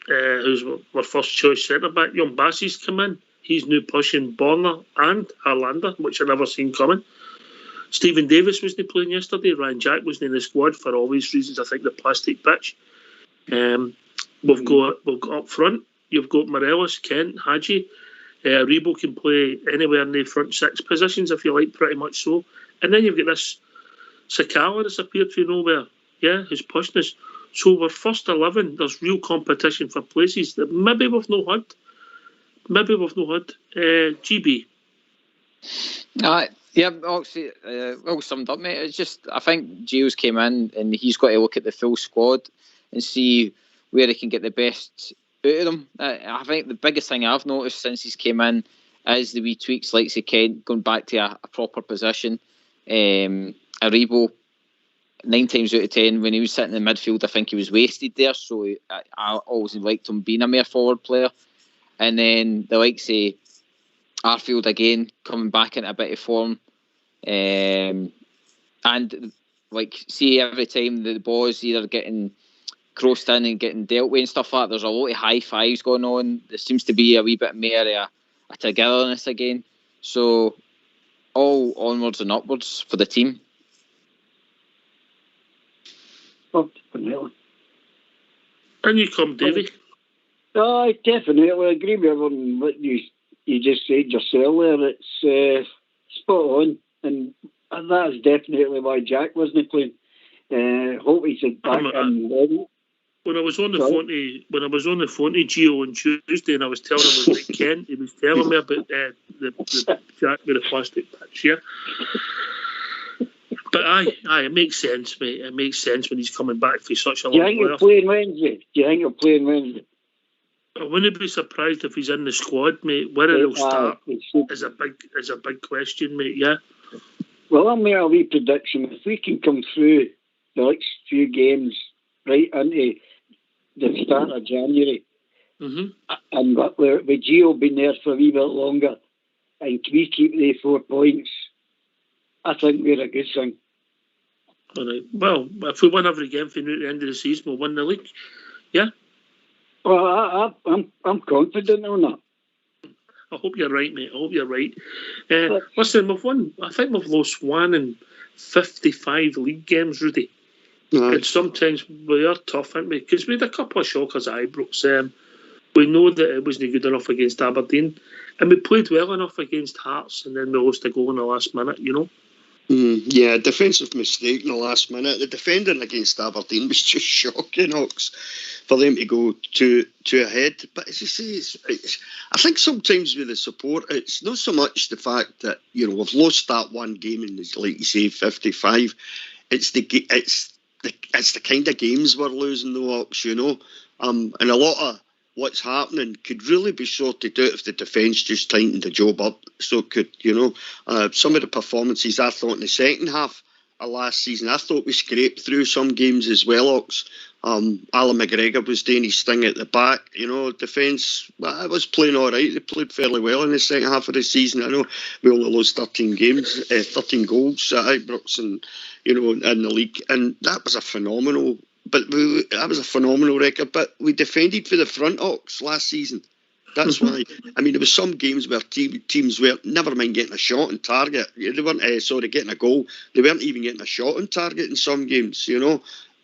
who's our first choice centre-back. Young Bassey's come in. He's now pushing Borner and Harlander, which I never seen coming. Stephen Davis wasn't playing yesterday. Ryan Jack wasn't in the squad for obvious reasons. I think the plastic pitch. We've got up front. You've got Morelos, Kent, Haji. Rebo can play anywhere in the front six positions, if you like, pretty much so. And then you've got this Sakala that's appeared to nowhere. Yeah, who's pushing us. So we're first 11. There's real competition for places that maybe we've not had. GB. Yeah, obviously, well summed up, mate. It's just, I think Gio's came in and he's got to look at the full squad and see where he can get the best out of them. I think the biggest thing I've noticed since he's came in is the wee tweaks, like say Kent going back to a proper position. Aribo, 9 times out of 10, when he was sitting in the midfield, I think he was wasted there. So I always liked him being a more forward player. And then the likes of Arfield again coming back into a bit of form, and like see every time the ball's either getting crossed in and getting dealt with and stuff like that, there's a lot of high fives going on. There seems to be a wee bit more a togetherness again. So all onwards and upwards for the team. Oh, definitely. And you come, Davey. I definitely agree with everything what you just said yourself there. It's spot on, and that's definitely why Jack wasn't playing. Hope he's back in. When I was on the phone to Gio on Tuesday, and I was telling him about Kent, he was telling me about the Jack with the plastic patch. Yeah. But aye, it makes sense, mate. It makes sense when he's coming back for such a long player. Do you think he'll play Wednesday? I wouldn't be surprised if he's in the squad, mate. Whether he'll start is a big question, mate. Yeah. Well, I'll make a wee prediction. If we can come through the next few games right into the start of January, and with Gio being there for a wee bit longer, and we keep the 4 points, I think we're a good thing. All right. Well, if we win every game from the end of the season, we'll win the league. Yeah. Well, I'm confident on that. I hope you're right, mate. I hope you're right. Listen, we've won. I think we've lost 1 in 55 league games, Rudy. And sometimes we are tough, aren't we? Because we had a couple of shockers at Ibrox. We know that it wasn't good enough against Aberdeen, and we played well enough against Hearts, and then we lost a goal in the last minute. You know. Yeah, defensive mistake in the last minute. The defending against Aberdeen was just shocking, Ox, for them to go two ahead. But as you say, I think sometimes with the support, it's not so much the fact that we've lost that one game in, like you say, 55. It's the kind of games we're losing, though, Ox. And a lot of what's happening could really be sorted out if the defence just tightened the job up. So could, some of the performances I thought in the second half of last season, I thought we scraped through some games as well, Ox. Alan McGregor was doing his thing at the back. Defence, I was playing all right. They played fairly well in the second half of the season. I know we only lost 13 goals at Ibrox and, in the league. And that was a phenomenal record, but we defended for the front, Ox, last season. That's why. I mean, there was some games where teams were never mind getting a shot on target. They weren't getting a goal. They weren't even getting a shot on target in some games.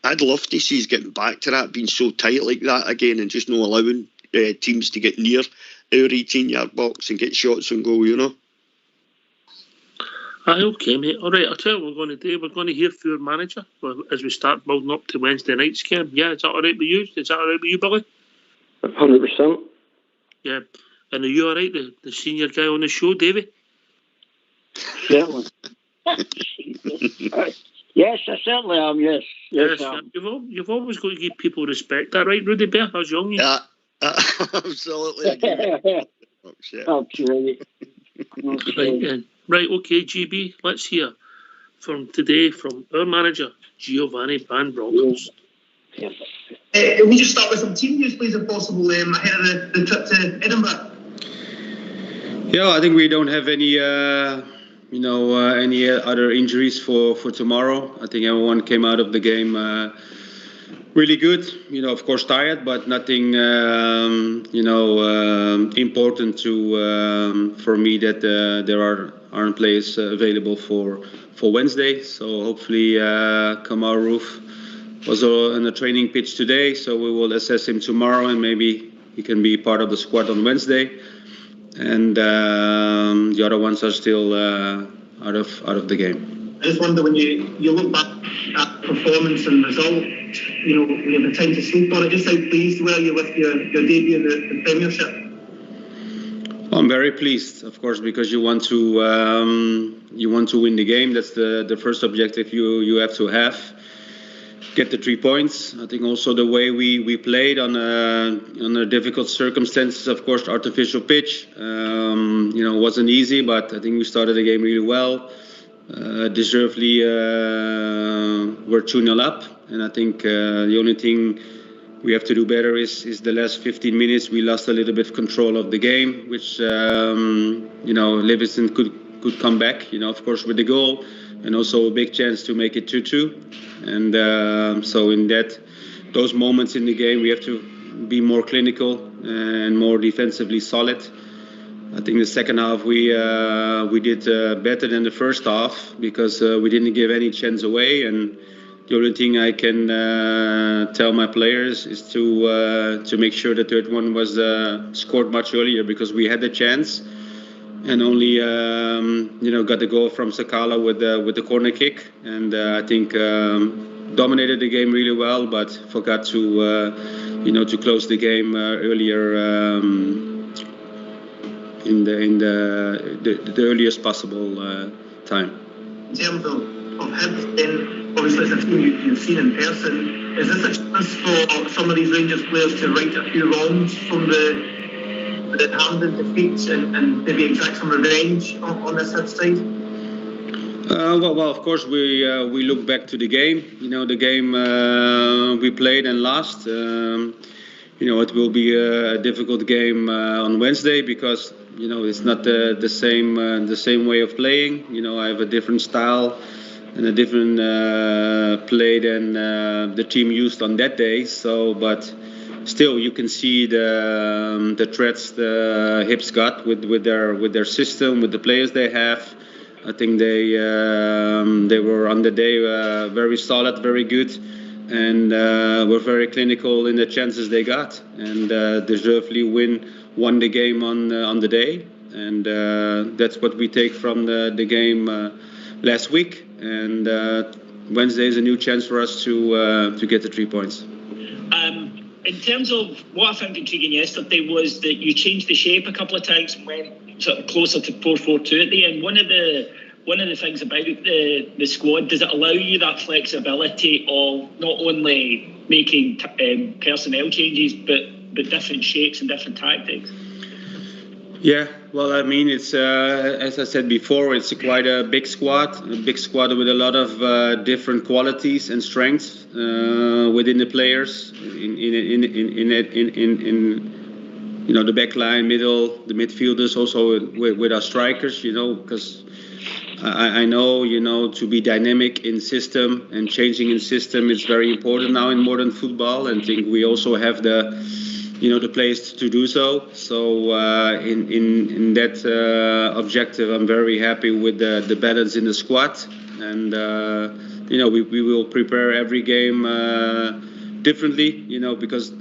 I'd love to see us getting back to that, being so tight like that again, and just not allowing teams to get near our 18-yard box and get shots on goal. Aye, okay, mate. All right, I'll tell you what we're going to do. We're going to hear from our manager as we start building up to Wednesday night's game. Yeah, is that all right with you? Is that all right with you, Billy? 100%. Yeah. And are you all right, the senior guy on the show, Davey? Certainly. Yes, I certainly am, yes. Yes, you've always got to give people respect. That right, Rudy Bear? How's young you? Yeah, absolutely. Absolutely. Right, okay, GB, let's hear from today from our manager, Giovanni Van Bronckhorst. We just start with some team news, please, if possible, ahead of the trip to Edinburgh. Yeah, I think we don't have any, any other injuries for tomorrow. I think everyone came out of the game really good. Of course tired, but nothing important for me that there aren't players available for Wednesday. So hopefully Kamaru was on a training pitch today, so we will assess him tomorrow, and maybe he can be part of the squad on Wednesday. And the other ones are still out of the game. I just wonder, when you look back at performance and result, you have the time to sleep on it. Just how pleased were you with your debut in the Premiership? I'm very pleased, of course, because you want to win the game. That's the first objective you have to have. Get the 3 points. I think also the way we played on a difficult circumstances, of course, artificial pitch, wasn't easy, but I think we started the game really well. Deservedly we're 2-0 up, and I think the only thing we have to do better is the last 15 minutes. We lost a little bit of control of the game, which Livingston could come back, of course, with the goal, and also a big chance to make it 2-2. And so in those moments in the game, we have to be more clinical and more defensively solid. I think the second half we did better than the first half, because we didn't give any chance away. And the only thing I can tell my players is to make sure the third one was scored much earlier, because we had the chance and only got the goal from Sakala with the corner kick. And I think dominated the game really well, but forgot to close the game earlier. In the earliest possible time. In terms of him, then obviously it's a team you've seen in person. Is this a chance for some of these Rangers players to right a few wrongs from the Hampden defeats and maybe exact some revenge on this side? Well, of course we look back to the game. The game we played and lost. It will be a difficult game on Wednesday, because it's not the same way of playing. I have a different style and a different play than the team used on that day. So, but still, you can see the threats the Hips got with their system, with the players they have. I think they were on the day very solid, very good, and were very clinical in the chances they got, and deservedly won the game on the day. And that's what we take from the game last week. And Wednesday is a new chance for us to get the 3 points. In terms of what I found intriguing yesterday was that you changed the shape a couple of times and went sort of closer to 4-4-2 at the end. One of the things about the squad, does it allow you that flexibility of not only making personnel changes but different shapes and different tactics? Yeah, well, I mean, it's as I said before, it's quite a big squad with a lot of different qualities and strengths within the players in the back line, middle, the midfielders, also with our strikers, because I know, to be dynamic in system and changing in system is very important now in modern football, and I think we also have the players to do so. So in that objective, I'm very happy with the balance in the squad, and we will prepare every game differently, because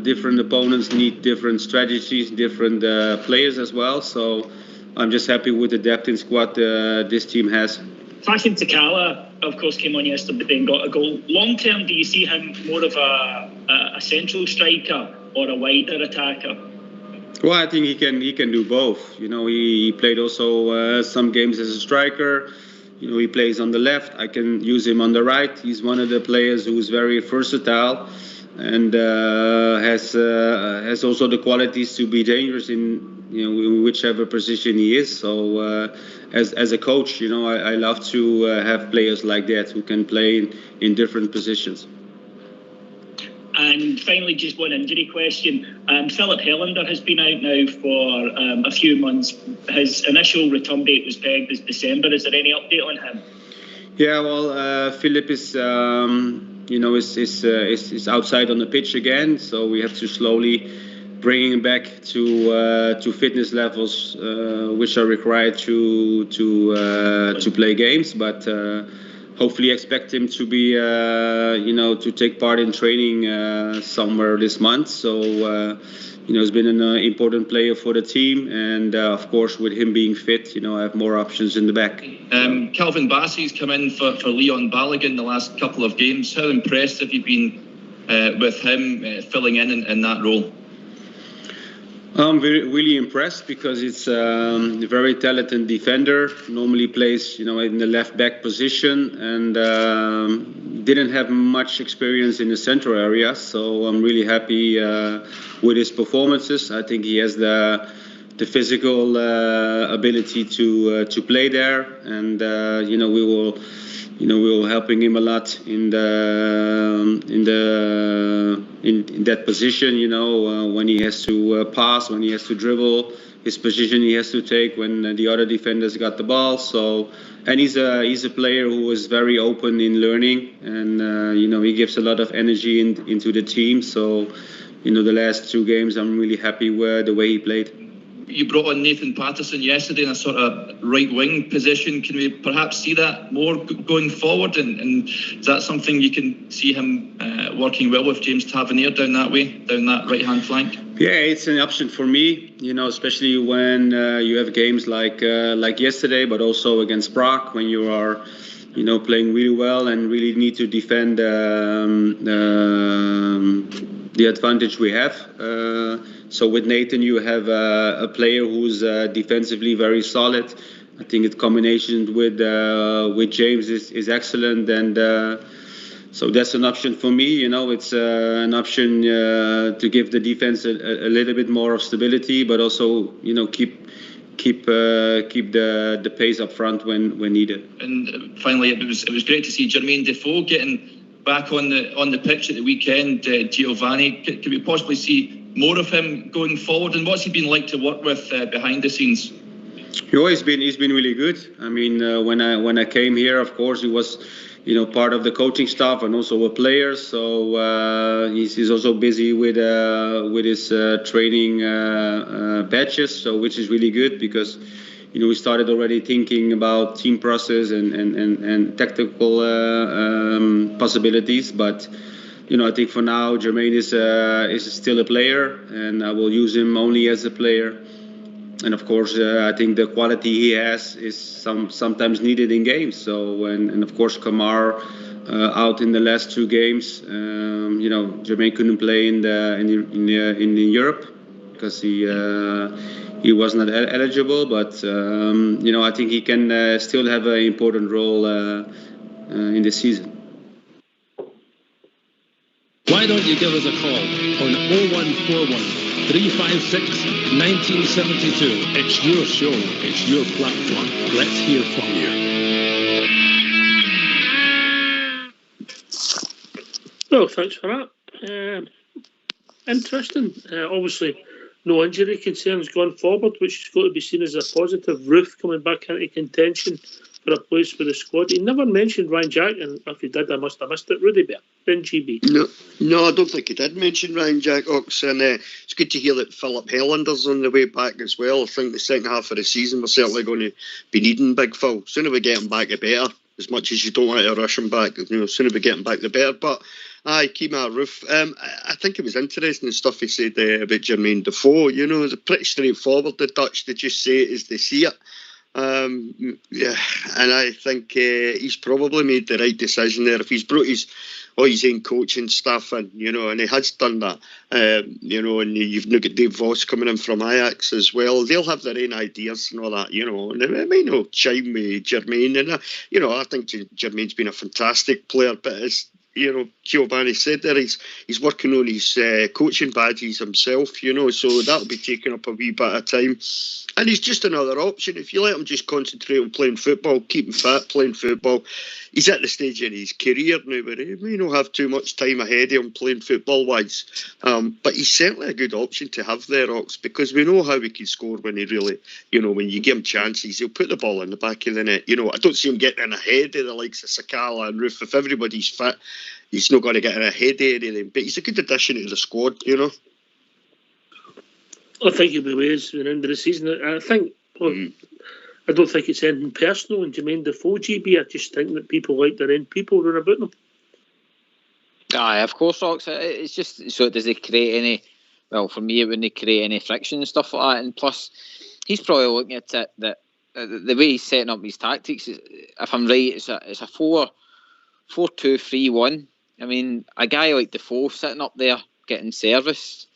different opponents need different strategies, different players as well. So I'm just happy with the depth in squad this team has. Fashion Sakala, of course, came on yesterday and got a goal. Long term, do you see him more of a central striker or a wider attacker? Well, I think he can do both. He played also some games as a striker. He plays on the left. I can use him on the right. He's one of the players who's very versatile and has also the qualities to be dangerous in whichever position he is. So as a coach, I love to have players like that who can play in different positions. And finally, just one injury question. Philip Helander has been out now for a few months. His initial return date was pegged as December. Is there any update on him? Yeah, well, Philip is is outside on the pitch again. So we have to slowly bring him back to fitness levels which are required to play games. But hopefully expect him to be to take part in training somewhere this month. So he's been an important player for the team, and of course with him being fit, I have more options in the back. Calvin Bassey's come in for Leon Balogun the last couple of games. How impressed have you been with him filling in that role? I'm really impressed because it's a very talented defender. Normally plays, in the left back position, and didn't have much experience in the central area. So I'm really happy with his performances. I think he has the physical ability to play there, and we will helping him a lot in that position. When he has to pass, when he has to dribble, his position he has to take when the other defenders got the ball. So, and he's a player who is very open in learning, and he gives a lot of energy into the team. So, the last 2 games I'm really happy with the way he played. You brought on Nathan Patterson yesterday in a sort of right wing position. Can we perhaps see that more going forward? And is that something you can see him working well with James Tavernier down that way, down that right hand flank? Yeah, it's an option for me. Especially when you have games like yesterday, but also against Prague, when you are playing really well and really need to defend the advantage we have. So with Nathan, you have a player who's defensively very solid. I think its combination with James is excellent, and so that's an option for me. It's an option to give the defense a little bit more of stability, but also keep the pace up front when needed. And finally, it was great to see Jermaine Defoe getting back on the pitch at the weekend. Giovanni, can we possibly see more of him going forward, and what's he been like to work with behind the scenes? He's been really good. I mean, when I came here, of course, he was part of the coaching staff and also a player. So he's also busy with his training batches, so which is really good because we started already thinking about team process and tactical possibilities, but. I think for now Jermaine is still a player, and I will use him only as a player. And of course, I think the quality he has is sometimes needed in games. So and of course, Kamar out in the last 2 games. Jermaine couldn't play in Europe because he was not eligible. But I think he can still have an important role in this season. Why don't you give us a call on 0141 356 1972? It's your show, it's your platform. Let's hear from you. Well, thanks for that. Interesting. Obviously, no injury concerns going forward, which is going to be seen as a positive. Roof coming back into contention for a place for the squad. He never mentioned Ryan Jack, and if he did, I must have missed it. Rudy Bear, then GB. No, I don't think he did mention Ryan Jack, Ox, and it's good to hear that Philip Hellander's on the way back as well. I think the second half of the season we're certainly going to be needing Big Phil. Sooner we get him back, the better. As much as you don't want to rush him back, sooner we get him back, the better. But keep my roof. I think it was interesting the stuff he said about Jermaine Defoe. It's pretty straightforward. The Dutch, they just say it as they see it. And I think he's probably made the right decision there. If he's brought his own coaching stuff and and he has done that, and you've got Dave Voss coming in from Ajax as well. They'll have their own ideas and all that, and it may not chime with Jermaine. And I think Jermaine's been a fantastic player, but as Giovanni said there, he's working on his coaching badges himself, so that'll be taking up a wee bit of time. And he's just another option. If you let him just concentrate on playing football, keep him fit, playing football, he's at the stage in his career now where he may not have too much time ahead of him playing football-wise. But he's certainly a good option to have there, Ox, because we know how he can score when he really, when you give him chances, he'll put the ball in the back of the net. I don't see him getting ahead of the likes of Sakala and Roof. If everybody's fit, he's not going to get in a head or anything. But he's a good addition to the squad, you know. I think he'll be ways at the end of the season. I think. I don't think it's anything personal in Jermaine Defoe, GB. I just think that people like their own people run about them. Aye, of course, Rox. It's just so does it create any? Well, for me, it wouldn't create any friction and stuff like that. And plus, he's probably looking at it that the way he's setting up his tactics, if I'm right, it's a 4-2-3-1. I mean, a guy like Defoe sitting up there getting service,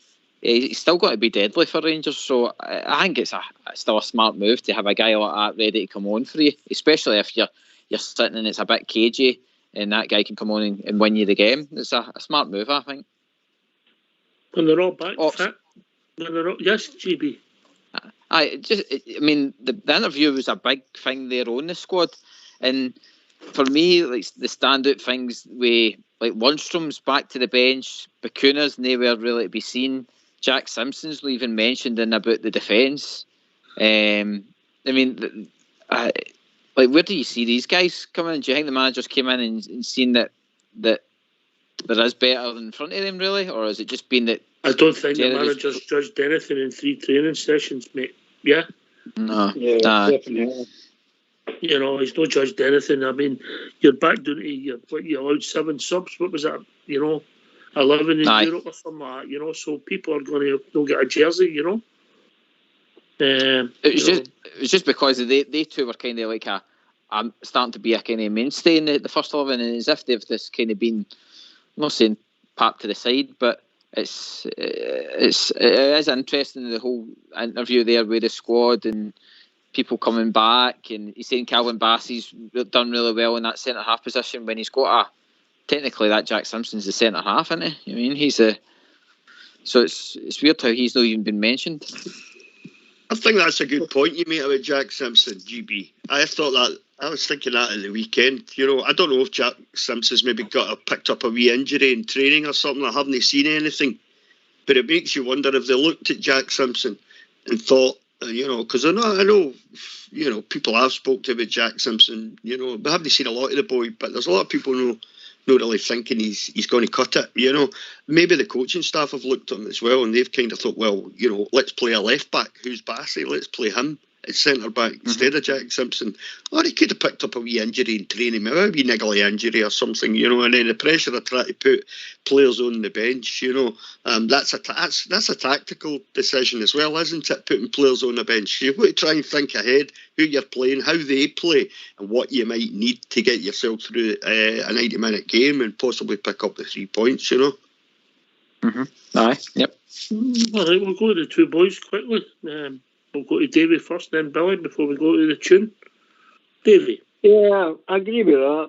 he's still got to be deadly for Rangers. So I think it's still a smart move to have a guy like that ready to come on for you, especially if you're sitting and it's a bit cagey and that guy can come on and win you the game. It's a smart move, I think. When they're all back fit. Yes, GB. I mean, the interview was a big thing there on the squad, and for me, like the standout things with like Lundstrom's back to the bench, Bacuna's nowhere really to be seen. Jack Simpson's even mentioned in about the defence. I mean, like where do you see these guys coming in? Do you think the managers came in and seen that there is better in front of them, really, or has it just been that? I don't think the managers judged anything in 3 training sessions, mate. Yeah? No. Yeah, definitely. You know, he's not judged anything. I mean, you're back down to you allowed 7 subs. What was that? 11 in Europe or something like that, so people are going to get a jersey, It was just because they two were kind of like starting to be a kind of mainstay in the first 11, and as if they've just kind of been, I'm not saying parked to the side, but it is interesting, the whole interview there with the squad and people coming back, and he's saying Calvin Bassey's done really well in that centre half position when he's got technically that Jack Simpson's the centre half, isn't he? I mean, so it's weird how he's not even been mentioned. I think that's a good point you made about Jack Simpson, GB. I was thinking that at the weekend. I don't know if Jack Simpson's maybe picked up a wee injury in training or something. I haven't seen anything. But it makes you wonder if they looked at Jack Simpson and thought, because I know, people have spoke to about Jack Simpson, we haven't seen a lot of the boy, but there's a lot of people not really thinking he's going to cut it, Maybe the coaching staff have looked at him as well, and they've kind of thought, well, let's play a left back. Who's Bassey? Let's play him at centre back instead of Jack Simpson. Or he could have picked up a wee injury in training, maybe a wee niggly injury or something, and then the pressure of trying to put players on the bench, that's a tactical decision as well, isn't it? Putting players on the bench. You've got to try and think ahead who you're playing, how they play, and what you might need to get yourself through a 90-minute game and possibly pick up the 3 points, Aye, yep. All right, we'll go to the two boys quickly. We'll go to Davey first, then Billy, before we go to the tune. Davey. Yeah, I agree with that.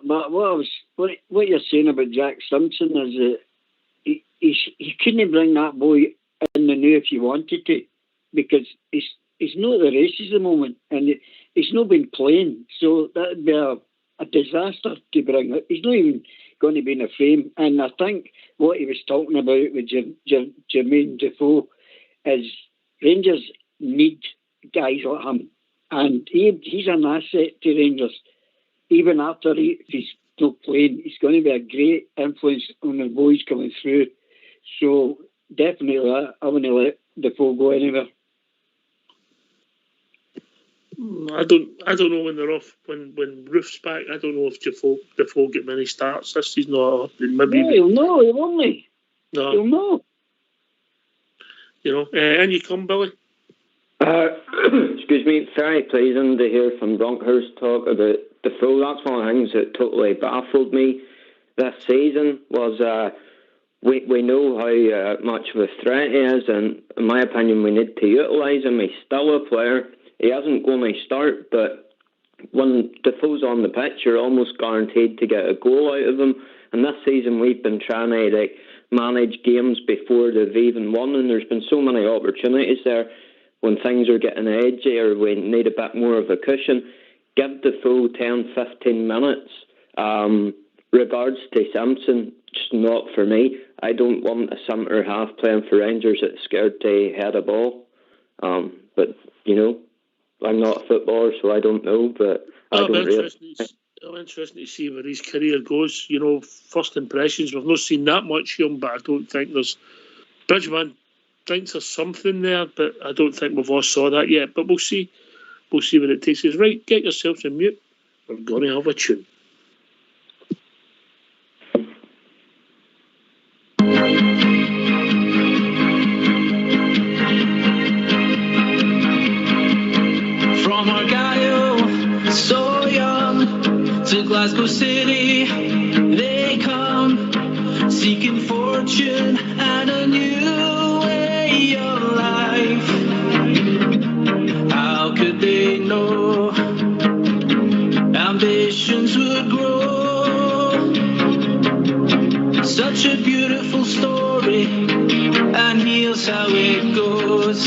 But what you're saying about Jack Simpson is that he couldn't bring that boy in the new if he wanted to, because he's not at the races at the moment, and he's not been playing. So that would be a disaster to bring. He's not even going to be in the frame. And I think what he was talking about with Jermaine Defoe is Rangers need guys like him, and he's an asset to Rangers. Even after he's not playing, he's going to be a great influence on the boys coming through. So definitely, I wouldn't let Defoe go anywhere. I don't know when they're off. When Roof's back, I don't know if Defoe get many starts this season, or maybe. No, he'll know. He won't. No, he'll know. And you come, Billy. Excuse me, very pleasing to hear from Bronkhurst talk about Defoe. That's one of the things that totally baffled me this season was we know how much of a threat he is, and in my opinion we need to utilise him. He's still a player. He isn't going to start, but when Defoe's on the pitch you're almost guaranteed to get a goal out of him, and this season we've been trying to manage games before they've even won, and there's been so many opportunities there. When things are getting edgy or we need a bit more of a cushion, give Defoe 10-15 minutes. Regards to Simpson, just not for me. I don't want a centre half playing for Rangers that's scared to head a ball. But, I'm not a footballer, so I don't know. But I don't really. Well, interesting to see where his career goes. You know, first impressions, we've not seen that much of him, but I don't think there's... Bridgman thinks there's something there, but I don't think we've all saw that yet. But we'll see. We'll see what it takes us. Right, get yourselves on mute. We're going to have a tune. From Argyle, so young, to Glasgow City, they come, seeking fortune and a new way of life. How could they know ambitions would grow? Such a beautiful story, and here's how it goes.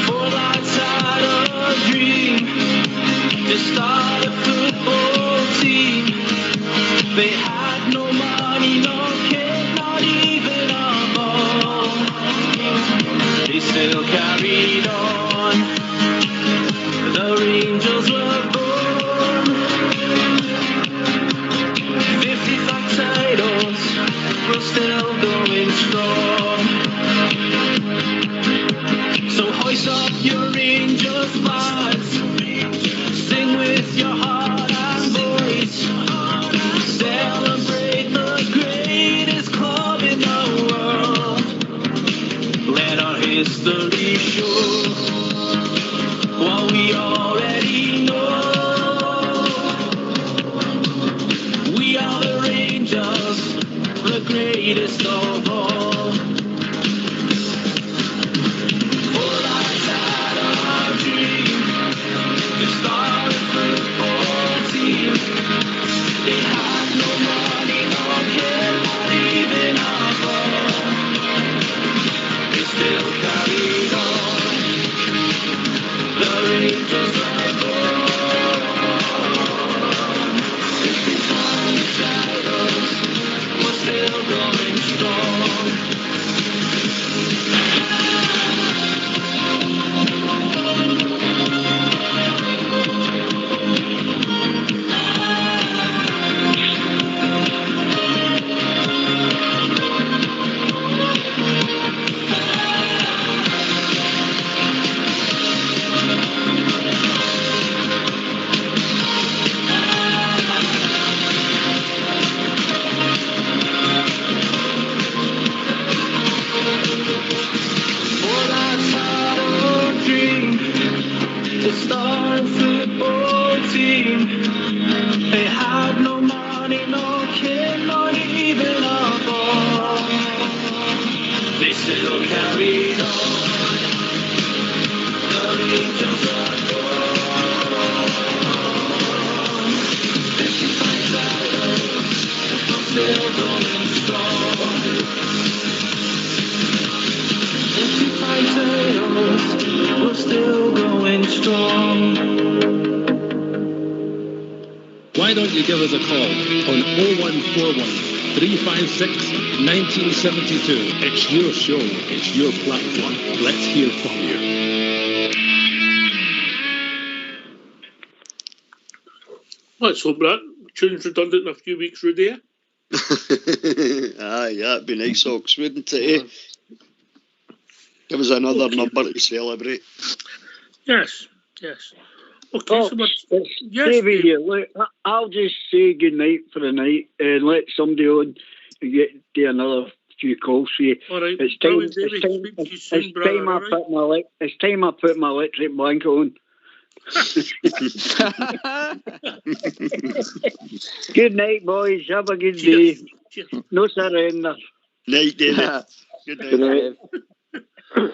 Four lads had a dream to start a football team. They had no money, no kit, not even a ball. They still carried on. The Rangers were born. 55 titles, we're still going strong. So hoist up your Rangers flags, sing with your heart and voice, celebrate the greatest club in the world. Let our history show what we already know. We are the Rangers, the greatest of all. They had no money, no care, not even a ball. They still carried on. The Rangers are born. 55 titles, we're still going strong. Start a football team. They had no money, no kit, not even a ball. They still carried on. The Rangers are born. 55 titles, we're still going strong. 55 titles, we're still going strong. Why don't you give us a call on 0141 356 1972? It's your show, it's your platform. Let's hear from you. Let's hope that tune's redundant in a few weeks, Rudy. Aye, that'd be nice, Ox, wouldn't it? Give us another number to celebrate. Yes, yes. Okay, Oh, so much. Yes, Davey Dave. here. Look, I'll just say good night for the night and let somebody on do another few calls for you. All right. It's time. Brilliant, Davey. Speak to you soon, It's brother, time I all right? put my it's time I put my electric blanket on. Good night, boys. Have a good day. Cheers. No surrender. Night, David. Good night. Good night.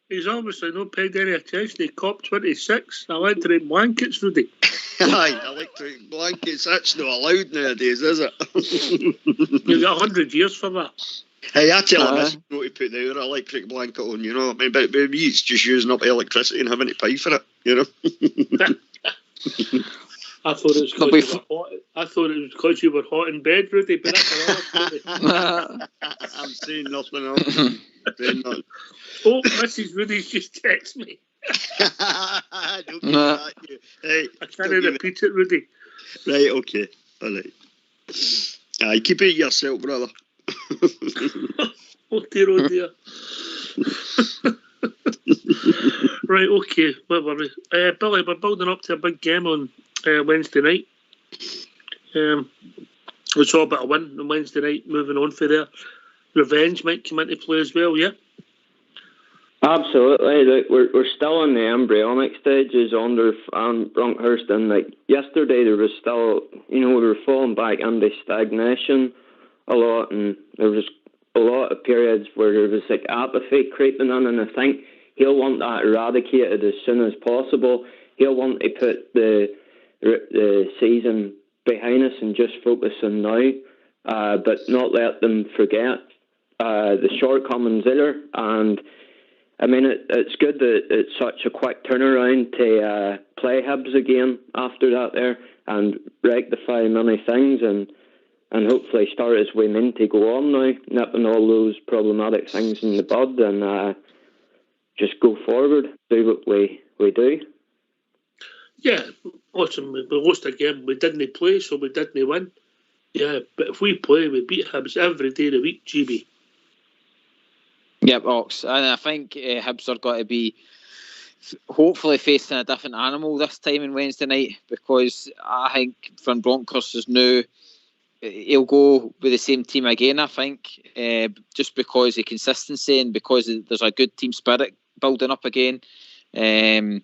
He's obviously not paid any attention to COP26. Electric blankets, Rudy. Aye, electric blankets, that's not allowed nowadays, is it? You've got 100 years for that. Hey, I tell him this, not to put the electric blanket on, you know. I mean, but me, it's just using up electricity and having to pay for it, you know. I thought it was because you were hot. I thought it was because you were hot in bed, Rudy. But that's another story. I'm saying nothing else. Saying nothing. Oh, Mrs. Rudy's just texted me. Don't give that, you. Right, I can't repeat it, Rudy. Right, okay. All right. Aye, keep it yourself, brother. Oh dear, oh dear. Right, okay. Where were we? Billy, we're building up to a big game on Wednesday night. We saw a bit of win on Wednesday night. Moving on for there. Revenge might come into play as well, yeah? Absolutely. Like, we're still in the embryonic stages under Bronkhurst, and like yesterday there was still, we were falling back into stagnation a lot, and there was a lot of periods where there was like apathy creeping in, and I think he'll want that eradicated as soon as possible. He'll want to put the season behind us and just focus on now, but not let them forget the shortcomings there. And I mean, it's good that it's such a quick turnaround to play Hibs again after that there and rectify many things and hopefully start as we mean to go on now, nipping all those problematic things in the bud and just go forward, do what we do. Yeah, listen, we lost a game. We didn't play, so we didn't win. Yeah, but if we play, we beat Hibs every day of the week, GB. Yep, Ox. And I think Hibs are going to be hopefully facing a different animal this time on Wednesday night, because I think Van Bronckhorst is now, he'll go with the same team again, I think, just because of consistency and because there's a good team spirit building up again. And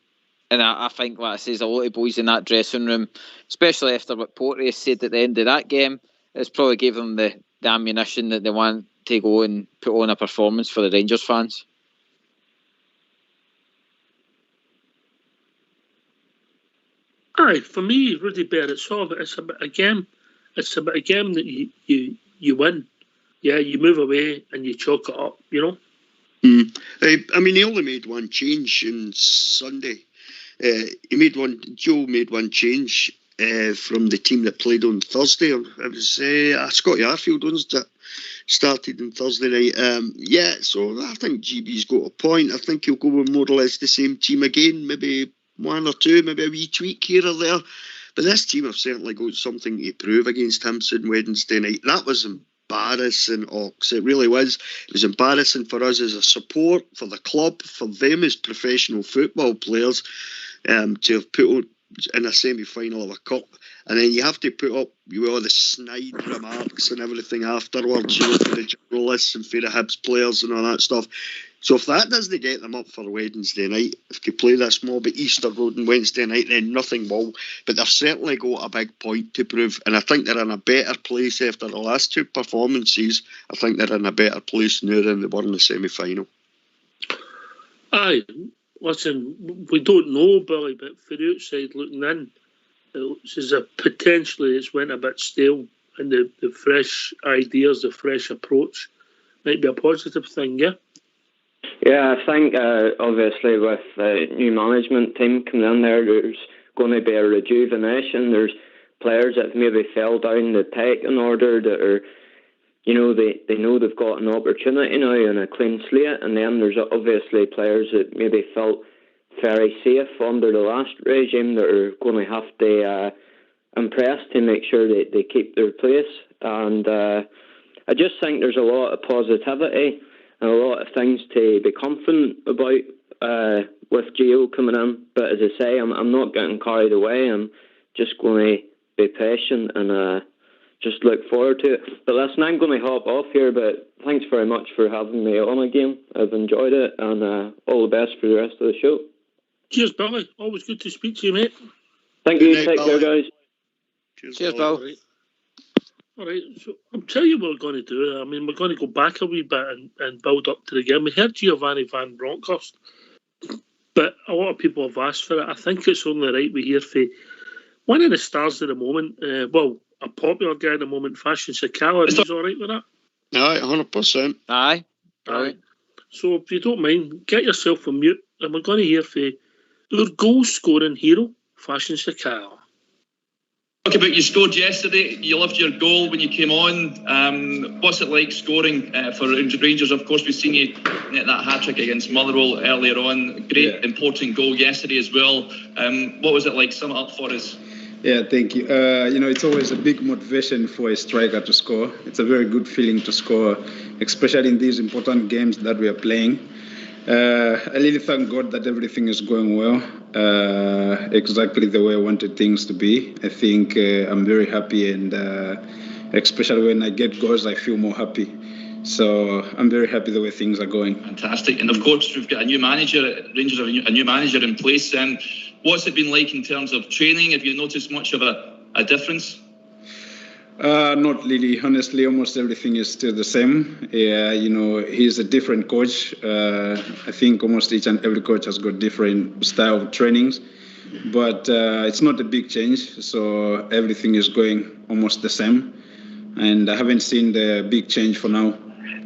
I think, like I say, there's a lot of boys in that dressing room, especially after what Porteous said at the end of that game. It's probably gave them the ammunition that they want to go and put on a performance for the Rangers fans. Aye, for me, Rudy Bear, it's about a game. It's about a game that you win. Yeah, you move away and you chalk it up, I mean, he only made one change on Sunday. Joe made one change from the team that played on Thursday. It was Scotty Arfield ones that started on Thursday night. So I think GB's got a point. I think he'll go with more or less the same team again, maybe one or two, maybe a wee tweak here or there. But this team have certainly got something to prove against Hampson Wednesday night. That was embarrassing, Ox. It really was. It was embarrassing for us as a support, for the club, for them as professional football players, to have put on in a semi-final of a cup, and then you have to put up with all the snide remarks and everything afterwards, for the journalists and for the Hibs players and all that stuff. So if that doesn't get them up for Wednesday night, if they play this mob at Easter Road on Wednesday night, then nothing will. But they've certainly got a big point to prove, and I think they're in a better place after the last two performances. I think they're in a better place now than they were in the semi-final. Aye. Listen, we don't know, Billy, but for the outside looking in, it looks as if potentially it's went a bit stale, and the fresh ideas, the fresh approach might be a positive thing, yeah? Yeah, I think obviously with the new management team coming in there, there's going to be a rejuvenation. There's players that maybe fell down the pecking order that are, they know they've got an opportunity now and a clean slate, and then there's obviously players that maybe felt very safe under the last regime that are going to have to impress to make sure that they keep their place. And I just think there's a lot of positivity and a lot of things to be confident about with Gio coming in. But as I say, I'm not getting carried away. I'm just going to be patient and just look forward to it. But listen, I'm going to hop off here, but thanks very much for having me on again. I've enjoyed it, and all the best for the rest of the show. Cheers, Billy. Always good to speak to you, mate. Thank you. Take care, guys. Cheers, Bill. All right, so I'll tell you what we're going to do. I mean, we're going to go back a wee bit and build up to the game. We heard Giovanni Van Bronckhorst, but a lot of people have asked for it. I think it's only right we hear for one of the stars at the moment, a popular guy at the moment, Fashion Sakala. Is all right with that? Aye, 100%. Aye. So if you don't mind, get yourself on mute, and we're going to hear for our goal-scoring hero, Fashion Sakala. Talk about you scored yesterday. You loved your goal when you came on. What's it like scoring for Rangers? Of course, we've seen you net that hat-trick against Motherwell earlier on. Great, important goal yesterday as well. What was it like? Sum it up for us. Yeah, thank you. It's always a big motivation for a striker to score. It's a very good feeling to score, especially in these important games that we are playing. I really thank God that everything is going well, exactly the way I wanted things to be. I think I'm very happy, and especially when I get goals, I feel more happy. So I'm very happy the way things are going. Fantastic. And of course, we've got a new manager, Rangers have a new manager in place. What's it been like in terms of training? Have you noticed much of a difference? Not really. Honestly, almost everything is still the same. Yeah, he's a different coach. I think almost each and every coach has got different style of trainings, but it's not a big change. So everything is going almost the same, and I haven't seen the big change for now.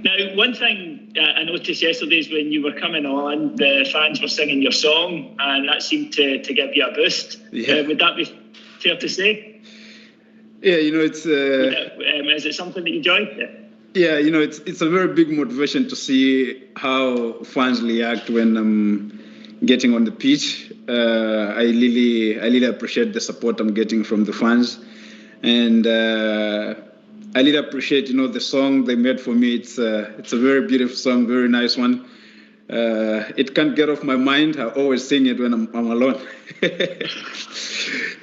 Now, one thing I noticed yesterday is when you were coming on, the fans were singing your song, and that seemed to give you a boost. Yeah. Would that be fair to say? Yeah, it's... is it something that you enjoy? Yeah, it's a very big motivation to see how fans react when I'm getting on the pitch. I really appreciate the support I'm getting from the fans. And I really appreciate, the song they made for me. It's a very beautiful song, very nice one. It can't get off my mind. I always sing it when I'm alone.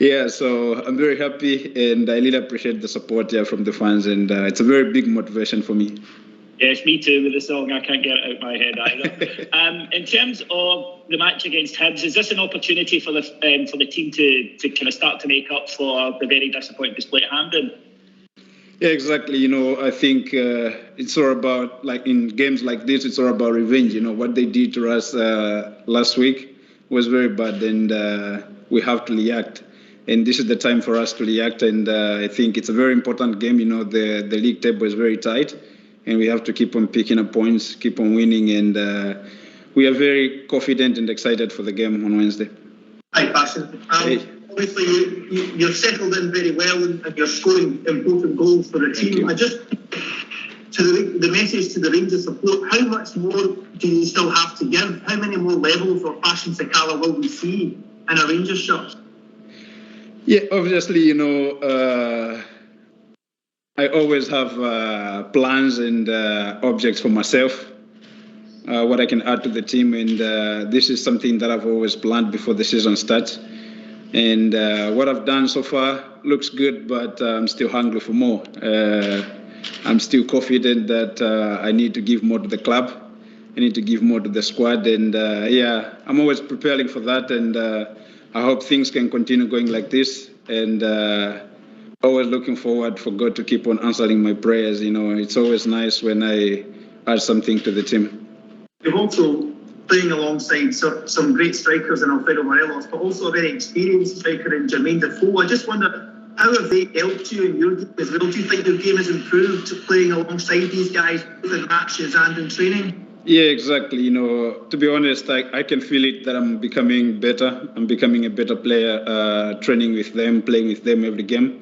Yeah, so I'm very happy, and I really appreciate the support from the fans, and it's a very big motivation for me. Yes, me too with the song. I can't get it out of my head either. In terms of the match against Hibs, is this an opportunity for the team to kind of start to make up for the very disappointing display at Hampden? Yeah, exactly. I think it's all about, like in games like this, it's all about revenge. What they did to us last week was very bad, and we have to react. And this is the time for us to react. And I think it's a very important game. The league table is very tight, and we have to keep on picking up points, keep on winning. And we are very confident and excited for the game on Wednesday. Hi, Patterson. Obviously, you're settled in very well, and you're scoring important goals for the team. The message to the Rangers support, how much more do you still have to give? How many more levels of Passion Sakala will we see in a Rangers shirt? Yeah, obviously, I always have plans and objects for myself, what I can add to the team, and this is something that I've always planned before the season starts. And what I've done so far looks good, but I'm still hungry for more. I'm still confident that I need to give more to the club. I need to give more to the squad. And I'm always preparing for that. And I hope things can continue going like this. And always looking forward for God to keep on answering my prayers. It's always nice when I add something to the team. You've also playing alongside some great strikers in Alfredo Morelos, but also a very experienced striker in Jermaine Defoe. I just wonder, how have they helped you in your game as well? Do you think your game has improved playing alongside these guys, both in matches and in training? Yeah, exactly. To be honest, I can feel it that I'm becoming better. I'm becoming a better player, training with them, playing with them every game.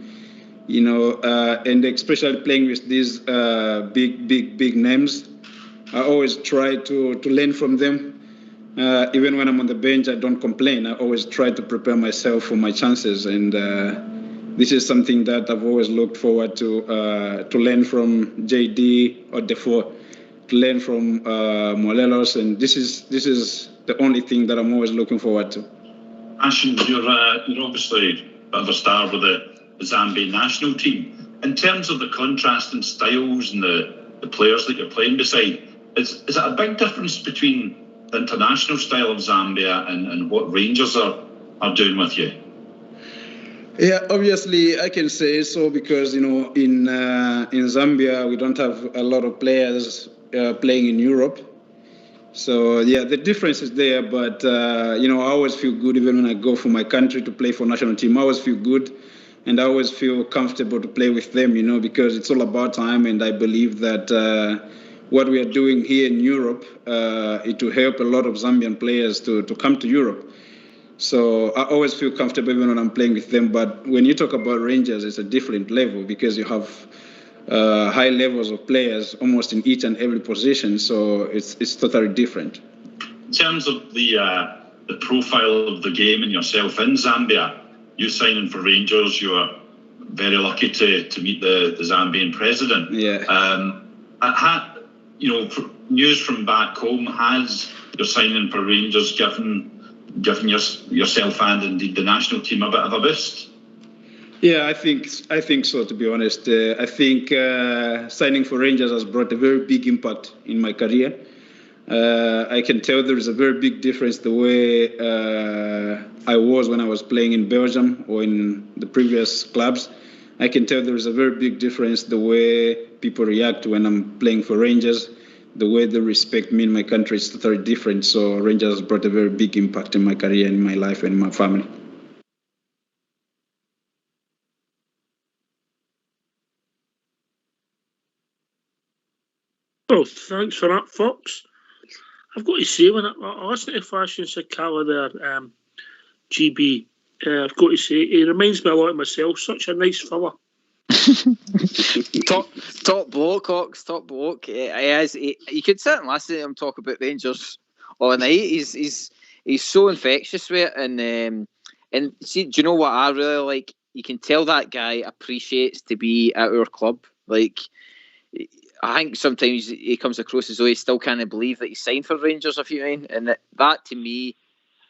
And especially playing with these big names. I always try to learn from them. Even when I'm on the bench, I don't complain. I always try to prepare myself for my chances. And this is something that I've always looked forward to learn from JD or Defoe, to learn from Morelos. And this is the only thing that I'm always looking forward to. Ashen, you're obviously a bit of a star with the Zambian national team. In terms of the contrast in styles and the players that you're playing beside, is it a big difference between the international style of Zambia and what Rangers are doing with you? Yeah, obviously I can say so because, in Zambia we don't have a lot of players playing in Europe. So, yeah, the difference is there, but, I always feel good even when I go for my country to play for national team. I always feel good and I always feel comfortable to play with them, because it's all about time, and I believe that what we are doing here in Europe, it will help a lot of Zambian players to come to Europe. So I always feel comfortable even when I'm playing with them. But when you talk about Rangers, it's a different level because you have high levels of players almost in each and every position. So it's totally different. In terms of the profile of the game and yourself in Zambia, you signing for Rangers, you are very lucky to meet the Zambian president. Yeah. News from back home, has your signing for Rangers given yourself and indeed the national team a bit of a boost? Yeah, I think so, to be honest. I think signing for Rangers has brought a very big impact in my career. I can tell there is a very big difference the way I was when I was playing in Belgium or in the previous clubs. I can tell there is a very big difference the way people react when I'm playing for Rangers. The way they respect me in my country is totally different. So Rangers brought a very big impact in my career, in my life, and in my family. Well, thanks for that, Fox. I've got to say, when I listen to Fashion Sakala there, GB, I've got to say, he reminds me a lot of myself. Such a nice fella. top bloke, Hawks, top bloke. He is. You could sit and listen to him talk about Rangers all night. He's so infectious with it, and see, do you know what I really like? You can tell that guy appreciates to be at our club. Like, I think sometimes he comes across as though he still can't believe that he signed for Rangers, if you mean. And that to me,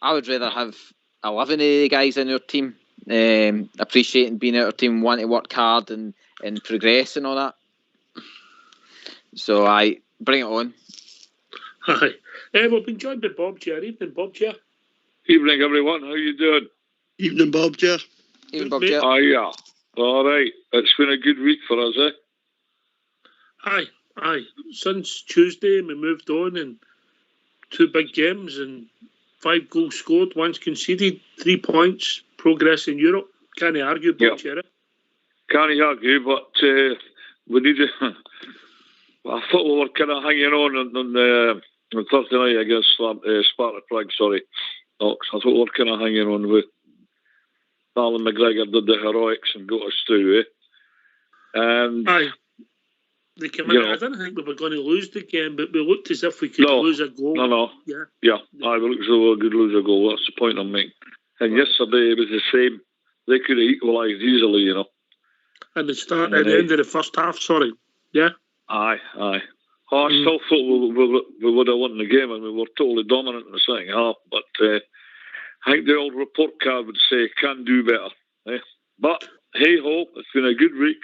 I would rather have 11 of the guys in our team. Appreciating being at our team, want to work hard and progress and all that. So I bring it on. Hi. We've been joined by Bob Chair. Evening, Bob Chair. Evening, everyone. How you doing? Evening, Bob Chair. Evening, Bob Chair. Oh, yeah. All right. It's been a good week for us, eh? Aye. Since Tuesday, we moved on and 2 big games and 5 goals scored, 1 conceded, 3 points, progress in Europe. Can't argue, Bob Chair. Can't argue, but we need to... I thought we were kind of hanging on Thursday night against Sparta Prague, sorry. Ox. I thought we were kind of hanging on with Alan McGregor did the heroics and got us through, eh? And... Aye. They came in. I didn't think we were going to lose the game, but we looked as if we could lose a goal. No. Yeah. I looked as though we could lose a goal. That's the point I'm making. And yesterday it was the same. They could have equalised easily, you know. And the end of the first half, sorry. Yeah? Aye. I still thought we would have won the game, and we were totally dominant in the second half. But I think the old report card would say, can do better. Eh? But hey ho, it's been a good week.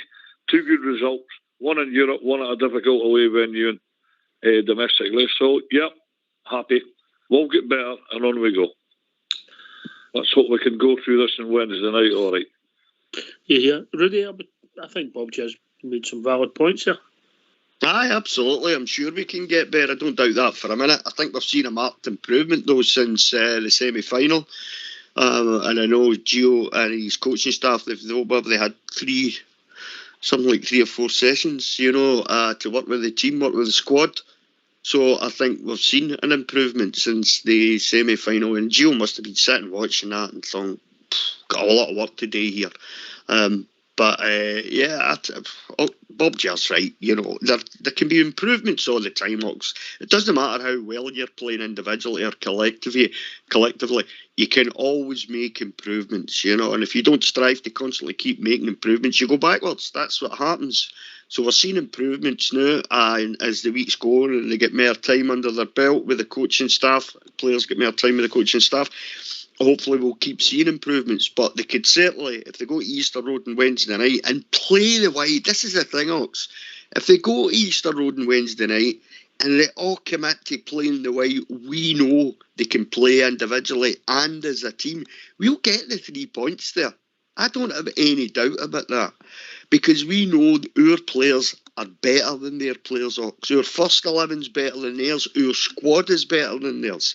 2 good results. 1 in Europe, 1 at a difficult away venue domestically. So, happy. We'll get better, and on we go. Let's hope we can go through this on Wednesday night, all right. Yeah. Rudy, I think Bob has made some valid points here. Aye, absolutely. I'm sure we can get better. I don't doubt that for a minute. I think we've seen a marked improvement, though, since the semi-final. And I know Gio and his coaching staff, they've had 3 or 4 sessions, to work with the team, work with the squad. So I think we've seen an improvement since the semi-final. And Gio must have been sitting watching that and thought, got a lot of work to do here. Bob Jar's right. There can be improvements all the time, Ox. It doesn't matter how well you're playing individually or collectively. You can always make improvements, and if you don't strive to constantly keep making improvements, you go backwards. That's what happens. So we're seeing improvements now, and as the weeks go on and they get more time under their belt with the coaching staff, players get more time with the coaching staff, hopefully we'll keep seeing improvements. But they could certainly, if they go to Easter Road on Wednesday night and play the way, this is the thing, Ox, if they go to Easter Road on Wednesday night and they all commit to playing the way we know they can play individually and as a team, we'll get the 3 points there. I don't have any doubt about that, because we know our players are better than their players. Ox. Our first 11's better than theirs. Our squad is better than theirs.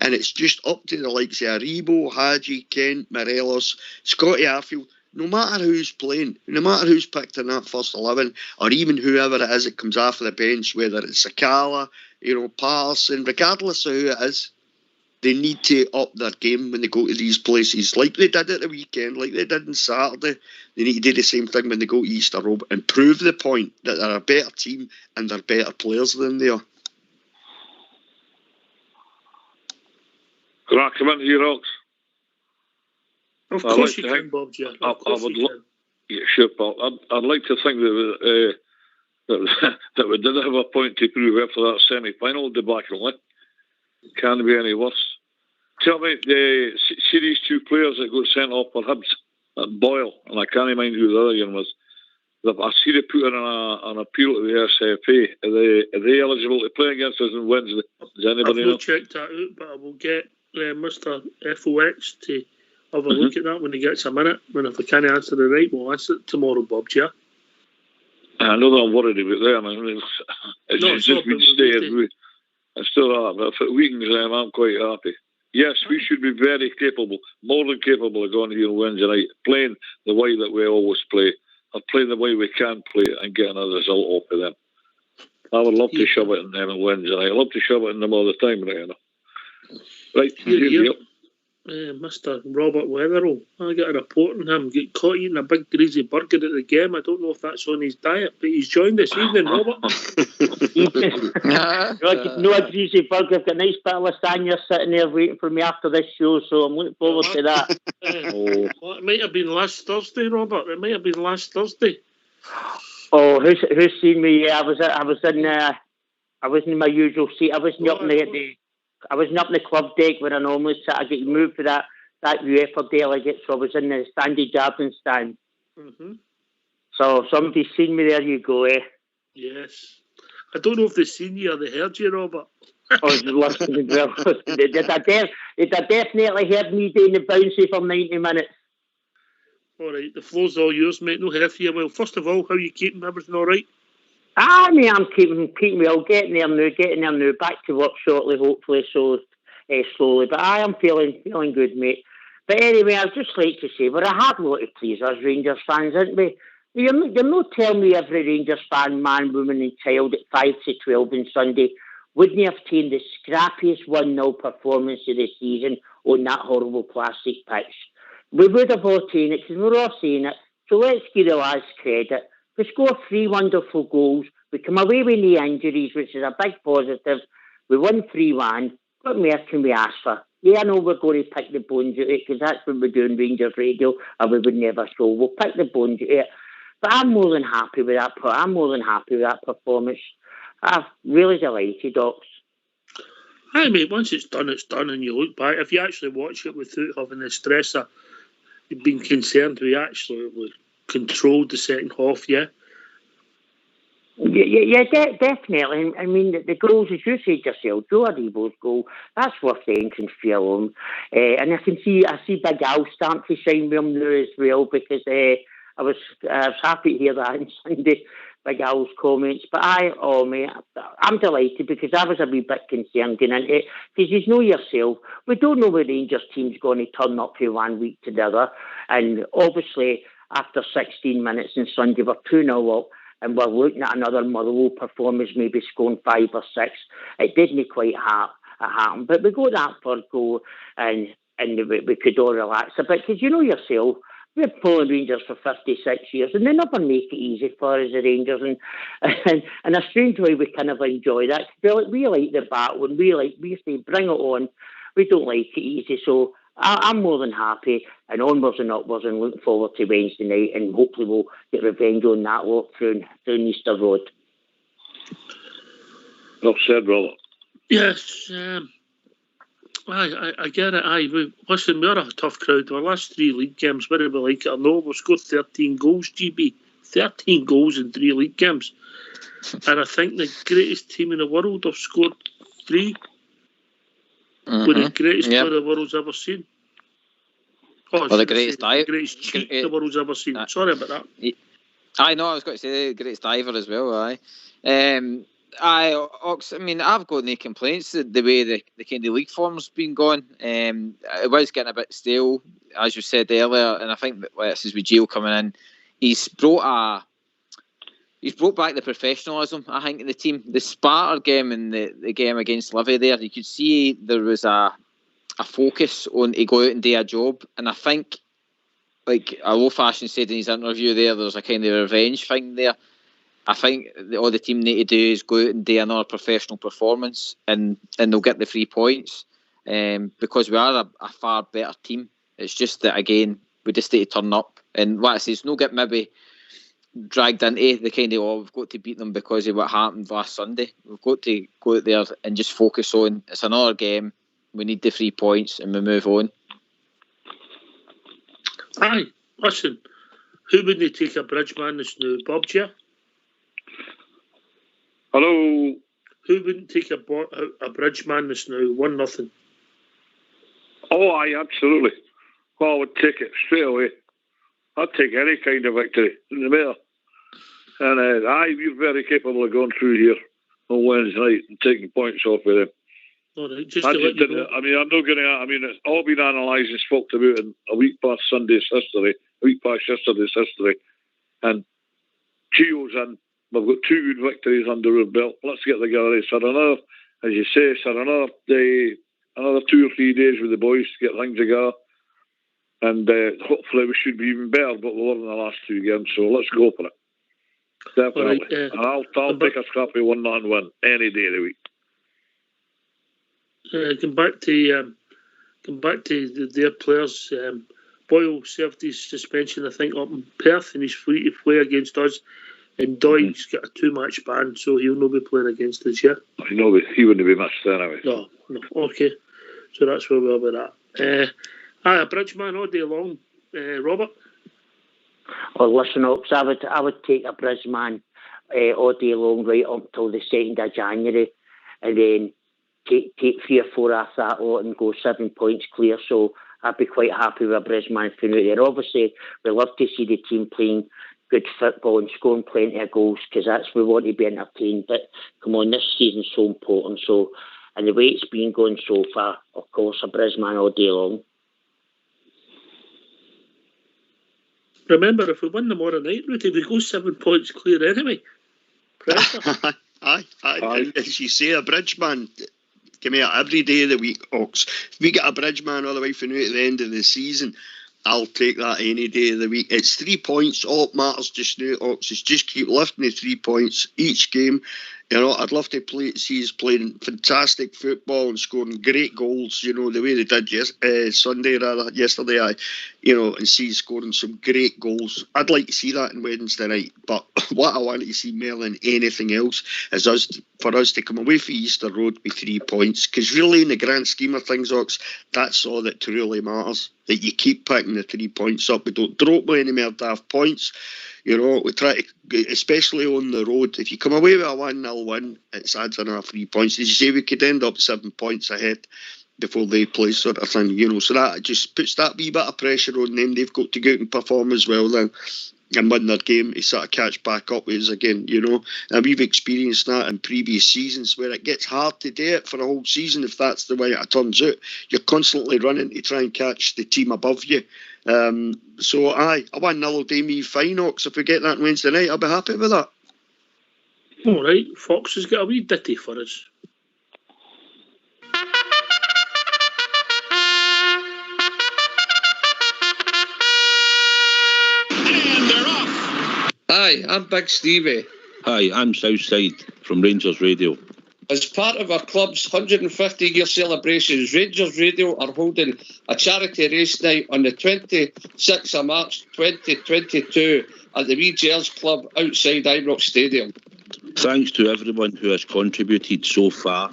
And it's just up to the likes of Aribo, Haji, Kent, Morelos, Scotty Arfield, no matter who's playing, no matter who's picked in that first 11, or even whoever it is that comes off the bench, whether it's Sakala, Patterson, regardless of who it is, they need to up their game when they go to these places, like they did at the weekend, like they did on Saturday. They need to do the same thing when they go to Easter Road and prove the point that they're a better team and they're better players than they are. Can I come into your Ox? Of course you can, Bob. Yeah, of course you can. Yeah, sure, Paul. I'd like to think that that we did have a point to prove after that semi-final debacle. Can't be any worse. Tell me, see these two players that got sent off for Hibs at Boyle, and I can't mind who the other one was. I see they put in an appeal to the SFA. Are they eligible to play against us on Wednesday? Does anybody know? I've not checked that out, but I will get Mr. FOX to have a look at that when he gets a minute. When if I can't answer it right, we'll answer it tomorrow, Bob. Yeah. I know that I'm worried about them. I mean, it's just been stated. I still are, but if it weakens them, I'm quite happy. Yes, we should be very capable, more than capable of going here on Wednesday night, playing the way that we always play, or playing the way we can play and getting a result off of them. I would love to shove it in them on Wednesday night. I love to shove it in them all the time, right? Right, Mr. Robert Weatherall, I got a report on him. Get caught eating a big greasy burger at the game. I don't know if that's on his diet, but he's joined this evening, Robert. No, a greasy burger. I've got a nice bit of lasagna sitting there waiting for me after this show, so I'm looking forward to that. Well, it might have been last Thursday, Robert. It might have been last Thursday. Oh, who's seen me? Yeah, I wasn't in my usual seat. I wasn't up in the club deck where I normally sit. I get moved for that UEFA delegate, so I was in the Sandy Jardin stand. Mm-hmm. So somebody's seen me. There you go, eh? Yes. I don't know if they've seen you or they heard you, Robert. Listening well. They'd definitely heard me doing the bouncy for 90 minutes. All right, the floor's all yours, mate. No hair for you. Well, first of all, how are you keeping? Everything all right? I mean, I'm keeping well, getting there now. Back to work shortly, hopefully, so slowly. But I am feeling good, mate. But anyway, I'd just like to say we're a hard lot to please, us Rangers fans, aren't we? You're not telling me every Rangers fan, man, woman, and child at 5 to 12 on Sunday wouldn't have taken the scrappiest 1-0 performance of the season on that horrible plastic pitch. We would have all taken it because we're all saying it. So let's give the lads credit. We scored 3 wonderful goals. We come away with no injuries, which is a big positive. We won 3-1. What more can we ask for? Yeah, I know we're going to pick the bones out of it because that's what we do on Rangers Radio, and we would never show. We'll pick the bones out of it. But I'm more than happy with that. I'm more than happy with that performance. I'm really delighted, Ox. Hi, mate. Once it's done, and you look back. If you actually watch it without having the stress of being concerned, we actually controlled the second half, yeah? Yeah, definitely. I mean, the goals, as you said yourself, Joe Aribo's goal, that's worth the entrance fee alone. And I see Big Al starting to shine with him now as well, because I was happy to hear that on Sunday, Big Al's comments. But I'm delighted because I was a wee bit concerned going into it, because you know yourself, we don't know where the Rangers team's going to turn up from 1 week to the other. And obviously, after 16 minutes on Sunday, we're 2-0 up. And we're looking at another Morelos performance, maybe scoring 5 or 6. It didn't quite happen, but we got that first goal, and we could all relax a bit. Because you know yourself, we've followed Rangers for 56 years, and they never make it easy for us, the Rangers. And in a strange way, we kind of enjoy that. We like the battle, and we say, bring it on. We don't like it easy, so I'm more than happy, and onwards and upwards, and looking forward to Wednesday night, and hopefully we'll get revenge on that lot through Easter Road. Well said, Robert. Yes, I get it. Listen, we're a tough crowd. Our last 3 league games, whether we like it or not, we've scored 13 goals, GB. 13 goals in 3 league games. And I think the greatest team in the world have scored 3. We're the greatest player the world's ever seen. The greatest cheat the world's ever seen. Sorry about that. I know, I was going to say the greatest diver as well. I mean, I've got no complaints the way the kind of league form's been going. It was getting a bit stale, as you said earlier, and I think that this is with Gio coming in. He's brought back the professionalism, I think, in the team. The Sparta game and the game against Livy there, you could see there was a focus on to go out and do a job. And I think, like Low Fashion said in his interview there's a kind of revenge thing there. I think all the team need to do is go out and do another professional performance, and they'll get the 3 points, because we are a far better team. It's just that, again, we just need to turn up. And what I say is, no get maybe dragged into the kind of, we've got to beat them because of what happened last Sunday. We've got to go out there and just focus on, it's another game, we need the 3 points, and we move on. Aye, listen, who wouldn't take a bridge man this new? Bob, Chair? Hello. Who wouldn't take a bridge man this now? 1-0. Oh, aye, absolutely. Well, I would take it straight away. I'd take any kind of victory in the matter. And aye, we're very capable of going through here on Wednesday night and taking points off of them. All right, I'm not going to. I mean, it's all been analysed and spoke about in a week past yesterday's history, and Gio's in. We've got 2 good victories under our belt. Let's get together. So another, as you say, another day, another 2 or 3 days with the boys to get things together, and hopefully we should be even better. But we were in the last 2 games, so let's go for it. Definitely, right, and I'll take a scrappy 1-0 win any day of the week. Come back to their players. Boyle served his suspension, I think, up in Perth, and he's free to play against us. And Doyle's got a 2-match ban, so he'll not be playing against us, yeah? He wouldn't be matched anyway. No. Okay. So that's where we are with that. A bridge man all day long. Robert? Well, listen up. So I would take a bridge man all day long, right up till the 2nd of January, and then take 3 or 4 after that lot and go 7 points clear. So I'd be quite happy with a bridge man from out there. Obviously, we love to see the team playing good football and scoring plenty of goals, because that's we want to be entertained. But come on, this season's so important. So, and the way it's been going so far, of course, a bridge man all day long. Remember, if we win tomorrow night, Rudy, we go 7 points clear anyway. Pressure. Aye. And as you say, a bridge man, give me every day of the week, Ox. If we get a bridge man all the way from now to the end of the season, I'll take that any day of the week. It's 3 points. All that matters just now, Ox, is just keep lifting the 3 points each game. You know, I'd love to see us playing fantastic football and scoring great goals, you know, the way they did yesterday, and see us scoring some great goals. I'd like to see that on Wednesday night. But what I want to see more than anything else is for us to come away from Easter Road with 3 points. Because really, in the grand scheme of things, Ox, that's all that truly matters. That you keep picking the 3 points up. We don't drop by any more daft points. You know, we try to, especially on the road, if you come away with a 1-0 win, it adds another 3 points. As you say, we could end up 7 points ahead before they play, sort of thing, you know. So that just puts that wee bit of pressure on them. They've got to go out and perform as well then and win their game to sort of catch back up with us again, you know. And we've experienced that in previous seasons where it gets hard to do it for a whole season if that's the way it turns out. You're constantly running to try and catch the team above you. So, aye, a 1-0 day me fine, Ox. If we get that Wednesday night, I'll be happy with that. All right, Fox has got a wee ditty for us. And they're off. Hi, I'm Big Stevie. Hi, I'm Southside from Rangers Radio. As part of our club's 150-year celebrations, Rangers Radio are holding a charity race night on the 26th of March 2022 at the Wee Gels Club outside Ibrox Stadium. Thanks to everyone who has contributed so far.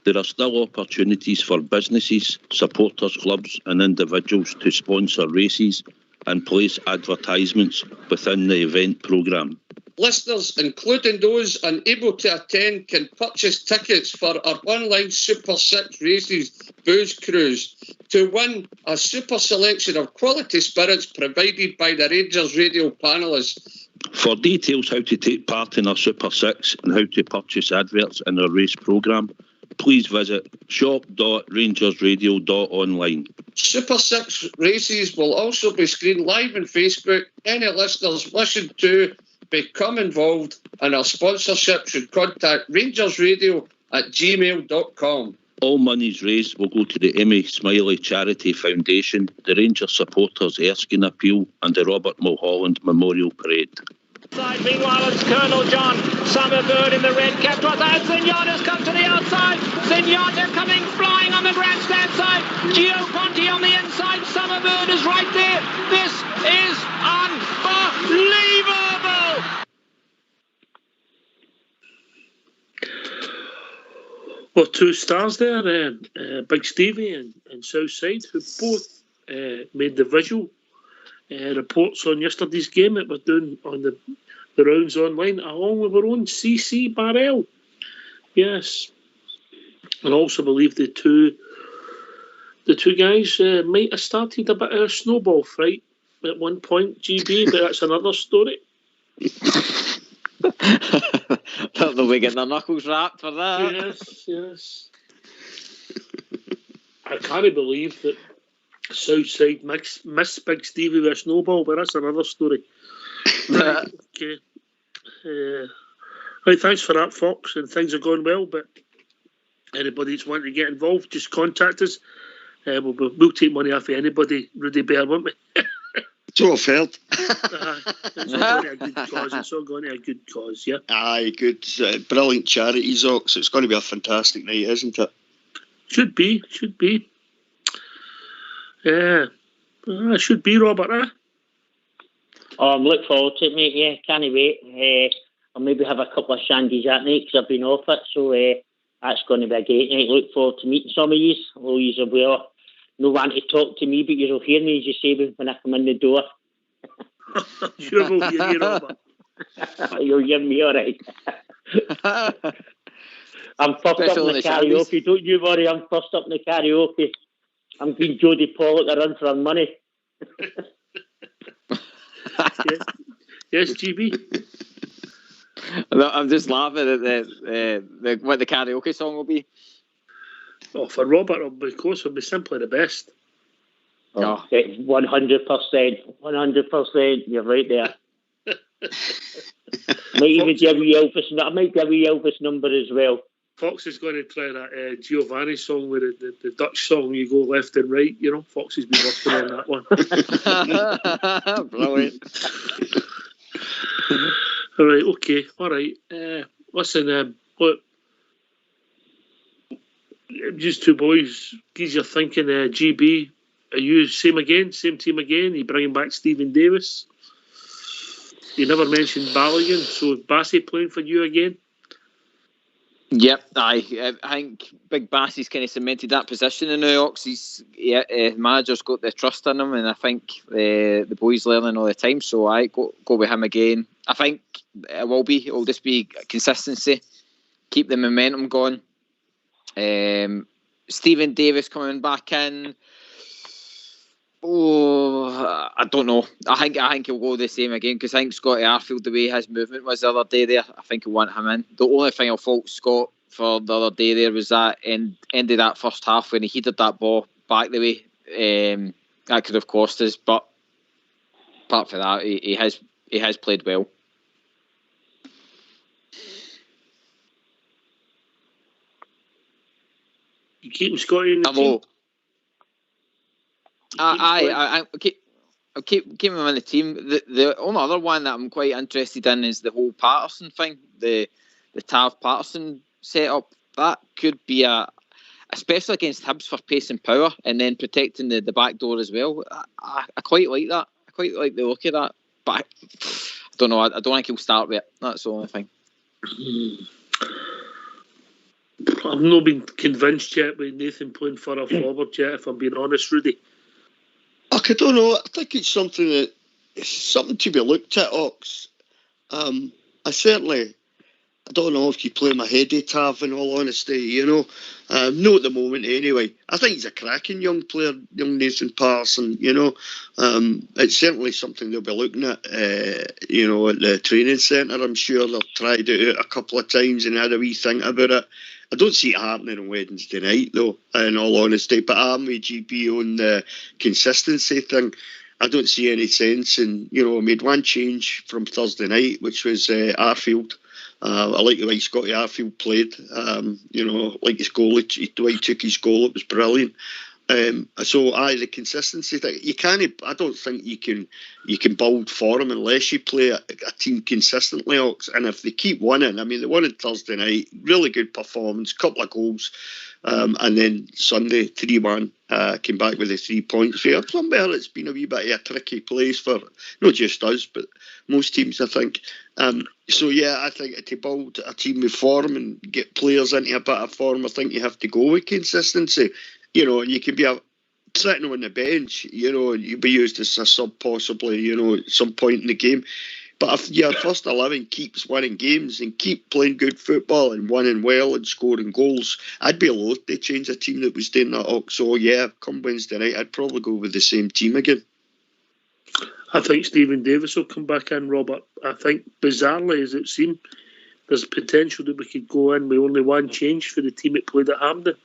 There are still opportunities for businesses, supporters clubs and individuals to sponsor races and place advertisements within the event programme. Listeners, including those unable to attend, can purchase tickets for our online Super 6 Races booze cruise to win a super selection of quality spirits provided by the Rangers Radio panellists. For details how to take part in our Super 6 and how to purchase adverts in our race programme, please visit shop.RangersRadio.online. Super 6 Races will also be screened live on Facebook. Any listeners wishing to become involved in our sponsorship should contact rangersradio@gmail.com. All monies raised will go to the Emmy Smiley Charity Foundation, the Rangers Supporters Erskine Appeal and the Robert Mulholland Memorial Parade. Meanwhile, it's Colonel John Summerbird in the red cap. And Signon has come to the outside. Signon coming flying on the grandstand side. Gio Ponti on the inside. Summerbird is right there. This is unbelievable. Well, two stars there, Big Stevie and Southside, who both made the visual reports on yesterday's game that we're doing on the rounds online, along with our own CC Barrell. Yes. And I also believe the two guys might have started a bit of a snowball fight at one point, GB, but that's another story. They'll be getting their knuckles wrapped for that. Yes. I can't believe that Southside missed Big Stevie with a snowball, but that's another story. Right, okay. Right, thanks for that, Fox, and things are going well, but anybody that's wanting to get involved, just contact us. We'll take money off of anybody, Rudy Bear, won't we? So I've heard. It's all going to a good cause. It's all going to a good cause, yeah. Aye, good. Brilliant charities, Ox. It's going to be a fantastic night, isn't it? Should be. Yeah. Should be, Robert, eh? I'm looking forward to it, mate. Yeah, can't wait. I'll maybe have a couple of shandies that night because I've been off it. So that's going to be a great night. Look forward to meeting some of you. Although you will no one to talk to me, but you'll hear me, as you say, when I come in the door. Sure will hear you, Robert. You'll hear me all right. I'm first up in the karaoke. Don't you worry, I'm first up in the karaoke. I'm being Jodie Pollock to run for her money. Yes, GB. I'm just laughing at what the karaoke song will be. Oh, for Robert, of course, it'll be simply the best. Oh, 100%. You're right there. Might even give you Elvis. I might give you Elvis number as well. Fox is going to try that Giovanni song with the Dutch song. You go left and right. You know, Fox has been working on that one. Brilliant. All right. Okay. All right. Listen. Look. Just two boys. Geez, you're thinking, GB. Are you same team again? You bringing back Stephen Davis? You never mentioned Balogun, so Bassey playing for you again? Yep, I think Big Bassey's kind of cemented that position in the Ox. Manager's got the trust in him, and I think the boys learning all the time. So I go with him again. I think it'll just be consistency, keep the momentum going. Stephen Davis coming back in. Oh, I don't know. I think he'll go the same again because I think Scotty Arfield, the way his movement was the other day there, I think he'll want him in. The only thing I'll fault Scott for the other day there was that end of that first half when he headed that ball back the way. That could have cost us, but apart from that, he has played well. You keep Scotty in the team? I'll keep him in the team. The only other one that I'm quite interested in is the whole Patterson thing, the Tav Patterson setup. That could be especially against Hibs for pace and power, and then protecting the back door as well. I quite like that. I quite like the look of that. But I don't know. I don't think he'll start with it. That's the only thing. I've not been convinced yet with Nathan playing for a forward yet, if I'm being honest, Rudy. I don't know. I think it's something to be looked at, Ox. I don't know if you play my heady Tav, in all honesty, you know. No, at the moment anyway. I think he's a cracking young player, young Nathan Patterson, you know. It's certainly something they'll be looking at, you know, at the training centre. I'm sure they'll try it out a couple of times and had a wee think about it. I don't see it happening on Wednesday night, though, in all honesty. But I'm with GP on the consistency thing. I don't see any sense in, you know, I made one change from Thursday night, which was Arfield. I like the way Scotty Arfield played. Like his goal, the way he took his goal, it was brilliant. The consistency thing, I don't think you can build for them unless you play a team consistently, Ox. And if they keep winning, I mean, they won on Thursday night, really good performance, couple of goals, and then Sunday 3-1, came back with the 3 points here. Somewhere it's been a wee bit of a tricky place for not just us, but most teams, I think. I think to build a team with form and get players into a bit of form, I think you have to go with consistency. And you can be sitting on the bench, and you'll be used as a sub possibly, at some point in the game. But if your first 11 keeps winning games and keep playing good football and winning well and scoring goals, I'd be loath to change a team that was doing that. So, come Wednesday night, I'd probably go with the same team again. I think Stephen Davis will come back in, Robert. I think, bizarrely as it seemed, there's potential that we could go in with only one change for the team that played at Hampden.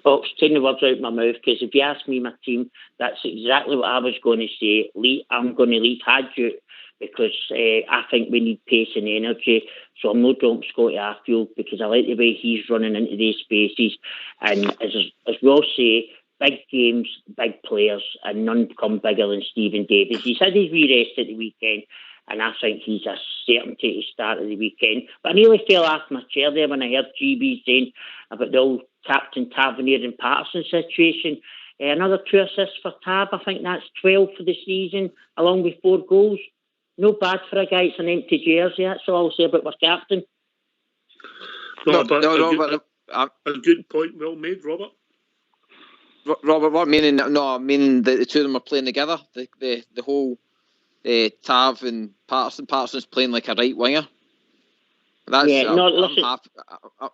Fox, taking the words out of my mouth, because if you ask me my team, that's exactly what I was going to say. I'm going to leave Haji because I think we need pace and energy. So I'm not dropping Scotty Arfield because I like the way he's running into these spaces. And as Ross say, big games, big players, and none become bigger than Stephen Davis. He's had his wee rest at the weekend, and I think he's a certainty to start of the weekend. But I nearly fell off my chair there when I heard GB saying about the old Captain Tavernier and Patterson situation. Another 2 assists for Tav. I think that's 12 for the season, along with 4 goals. No bad for a guy. It's an empty jersey. That's all I'll say about our captain. A good point, well made, Robert. Robert, what meaning? No, I mean the two of them are playing together. The whole Tav and Patterson. Patterson's playing like a right winger. I'm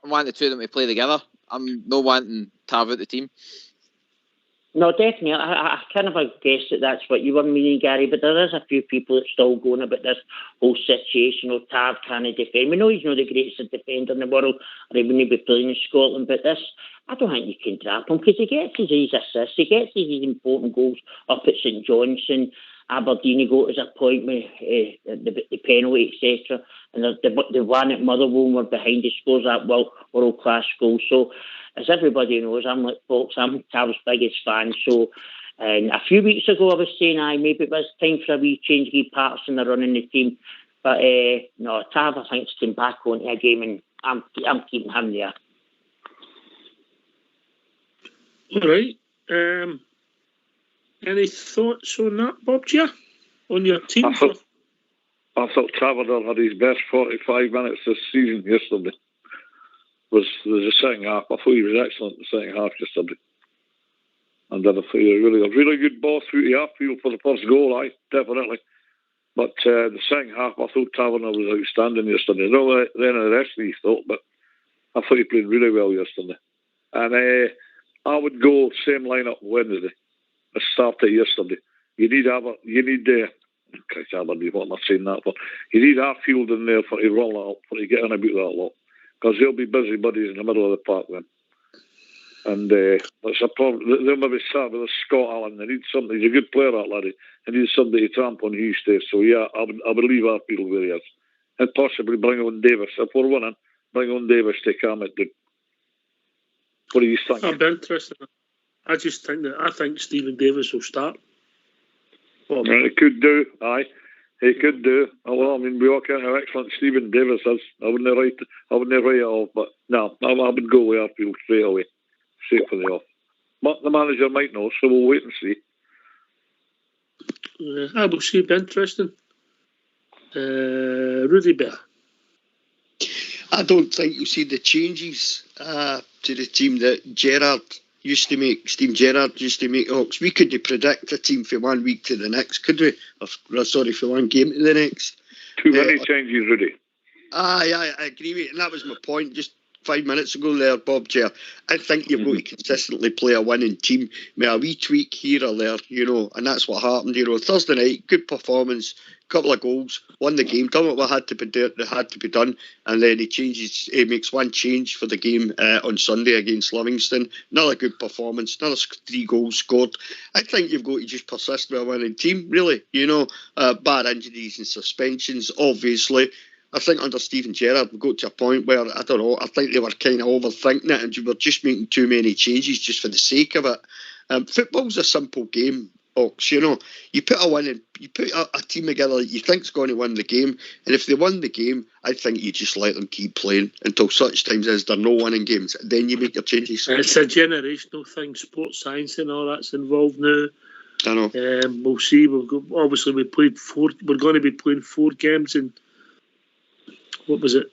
wanting the two of them to play together. I'm not wanting Tav out the team. No, definitely. I kind of guess that's what you were meaning, Gary, but there is a few people that's still going about this whole situation of Tav trying to defend. We know he's not the greatest defender in the world, or he wouldn't be playing in Scotland, but this, I don't think you can drop him because he gets his assists, he gets his important goals up at St Johnstone, Aberdeen, he got his appointment, the penalty, etc. And the one at Motherwell were behind, he scores that world-class goal. So, as everybody knows, I'm like Fox, I'm Tav's biggest fan. So, and a few weeks ago I was saying, maybe it was time for a wee change, give Patterson a run in the team. But no, Tav, I think, came back onto a game, and I'm keeping him there. All right. Any thoughts on that, Bob, on your team? I thought Tavernier had his best 45 minutes this season yesterday. Was the second half. I thought he was excellent in the second half yesterday. And then I thought he was a really good ball through the half-field for the first goal, definitely. But the second half, I thought Tavernier was outstanding yesterday. Not then the rest of he thought, but I thought he played really well yesterday. And I would go same lineup Wednesday. I started yesterday. You need Aberdeen, what am I saying that for? You need Arfield in there for to roll that up, for to get in about that lot. Because they'll be busy buddies in the middle of the park then. And that's a problem. They'll maybe start with Scott Allen. They need somebody. He's a good player, that laddie. They need somebody to tramp on Hughes there. So I would leave Arfield where he is. And possibly bring on Davis. If we're winning, bring on Davis to calm it down. What do you think? I'm interested. I just think I think Stephen Davis will start. Well, he could do, he could do. Well, I mean, we all can't how excellent Stephen Davis is. I wouldn't write it off, but no, I would go with Arfield straight away, straight for the off. But the manager might know, so we'll wait and see. I will see. It'll be interesting. Rudy Bear. I don't think you'll see the changes to the team that Gerrard used to make. Steve Gerrard used to make. Hawks. We couldn't predict a team from 1 week to the next, could we? From one game to the next. Too many changes, Rudy. I agree with you, and that was my point just 5 minutes ago there, Bob Chair. I think you've got to consistently play a winning team with a wee tweak here or there, and that's what happened. Thursday night, good performance, couple of goals, won the game, done what had to be done, and then he makes one change for the game on Sunday against Livingston. Another good performance, another 3 goals scored. I think you've got to just persist with a winning team, really. Bad injuries and suspensions, obviously. I think under Stephen Gerrard, we got to a point where, I don't know, I think they were kind of overthinking it and you were just making too many changes just for the sake of it. Football's a simple game, Ox, you know. You put a win in, you put a team together that you think's going to win the game, and if they win the game, I think you just let them keep playing until such times as there are no winning games. Then you make your changes. It's a generational thing, sports science and all that's involved now. I know. We'll see. Obviously, we're going to be playing 4 games in, what was it,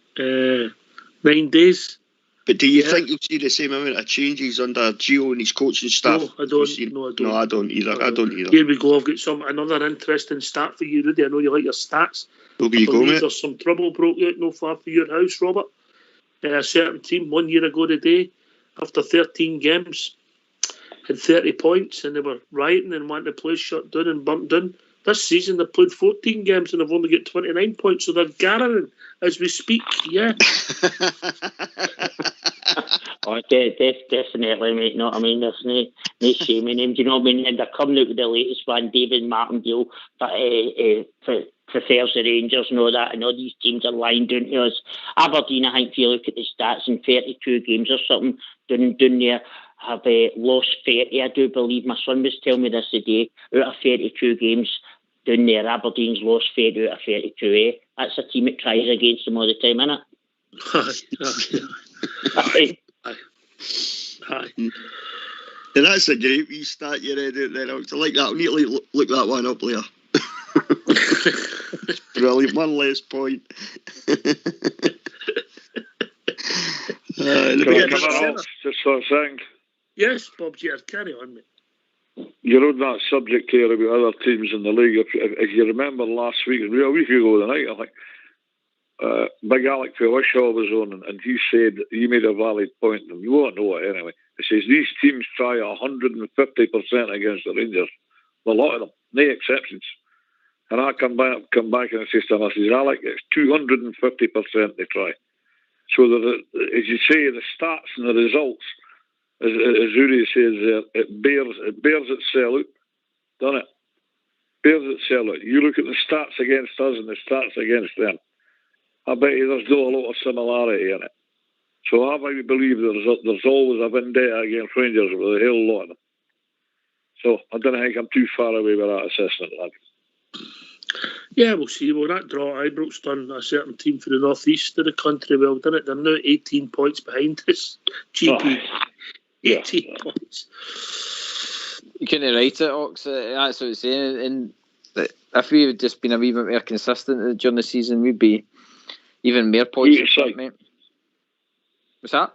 9 days. But do you think you'll see the same amount of changes under Gio and his coaching staff? No, I don't. No, I don't either. I don't either. Here we go. I've got another interesting stat for you, Rudy. I know you like your stats. Where you go, mate? There's some trouble broke out not far from your house, Robert. A certain team 1 year ago today, after 13 games, had 30 points, and they were rioting and wanting the place shut down and burnt down. This season they've played 14 games and they've only got 29 points, so they're gathering as we speak. Yeah. Definitely, mate. No, I mean, there's no shame in them. Do you know what I mean? And they're coming out with the latest one, David Martindale, prefers the Rangers and all that, and all these teams are lying down to us. Aberdeen, I think, if you look at the stats, in 32 games or something, down there, have lost 30, I do believe. My son was telling me this today. Out of 32 games down there, Aberdeen's lost 30 out of 32, eh? That's a team that tries against them all the time, isn't it? Aye. And that's a great wee stat you read out there. I like that. I'll need to look that one up later. Brilliant. One less point. Just sort of thing. Yes, Bob, carry on, mate. You're on that subject here about other teams in the league. If you remember last week, a week ago tonight, I think, Big Alec Felishaw was on, and he said, he made a valid point, and you won't know it anyway. He says, these teams try 150% against the Rangers. A lot of them, no exceptions. And I come back and I say to him, I says, Alec, it's 250% they try. So, as you say, the stats and the results, as Rudy says, it bears itself out, doesn't it? Bears itself out. You look at the stats against us and the stats against them. I bet you there's not a lot of similarity in it. So I believe there's always a vendetta against Rangers with a hell lot of them. So I don't think I'm too far away with that assessment, lad. Yeah, we'll see. Well, that draw at Ibrox done a certain team for the northeast of the country well, didn't it? They're now 18 points behind us. GP. 18 points. You couldn't write it, Ox. That's what it's saying. And if we had just been a wee bit more consistent during the season, we'd be even more points in front, mate. What's that?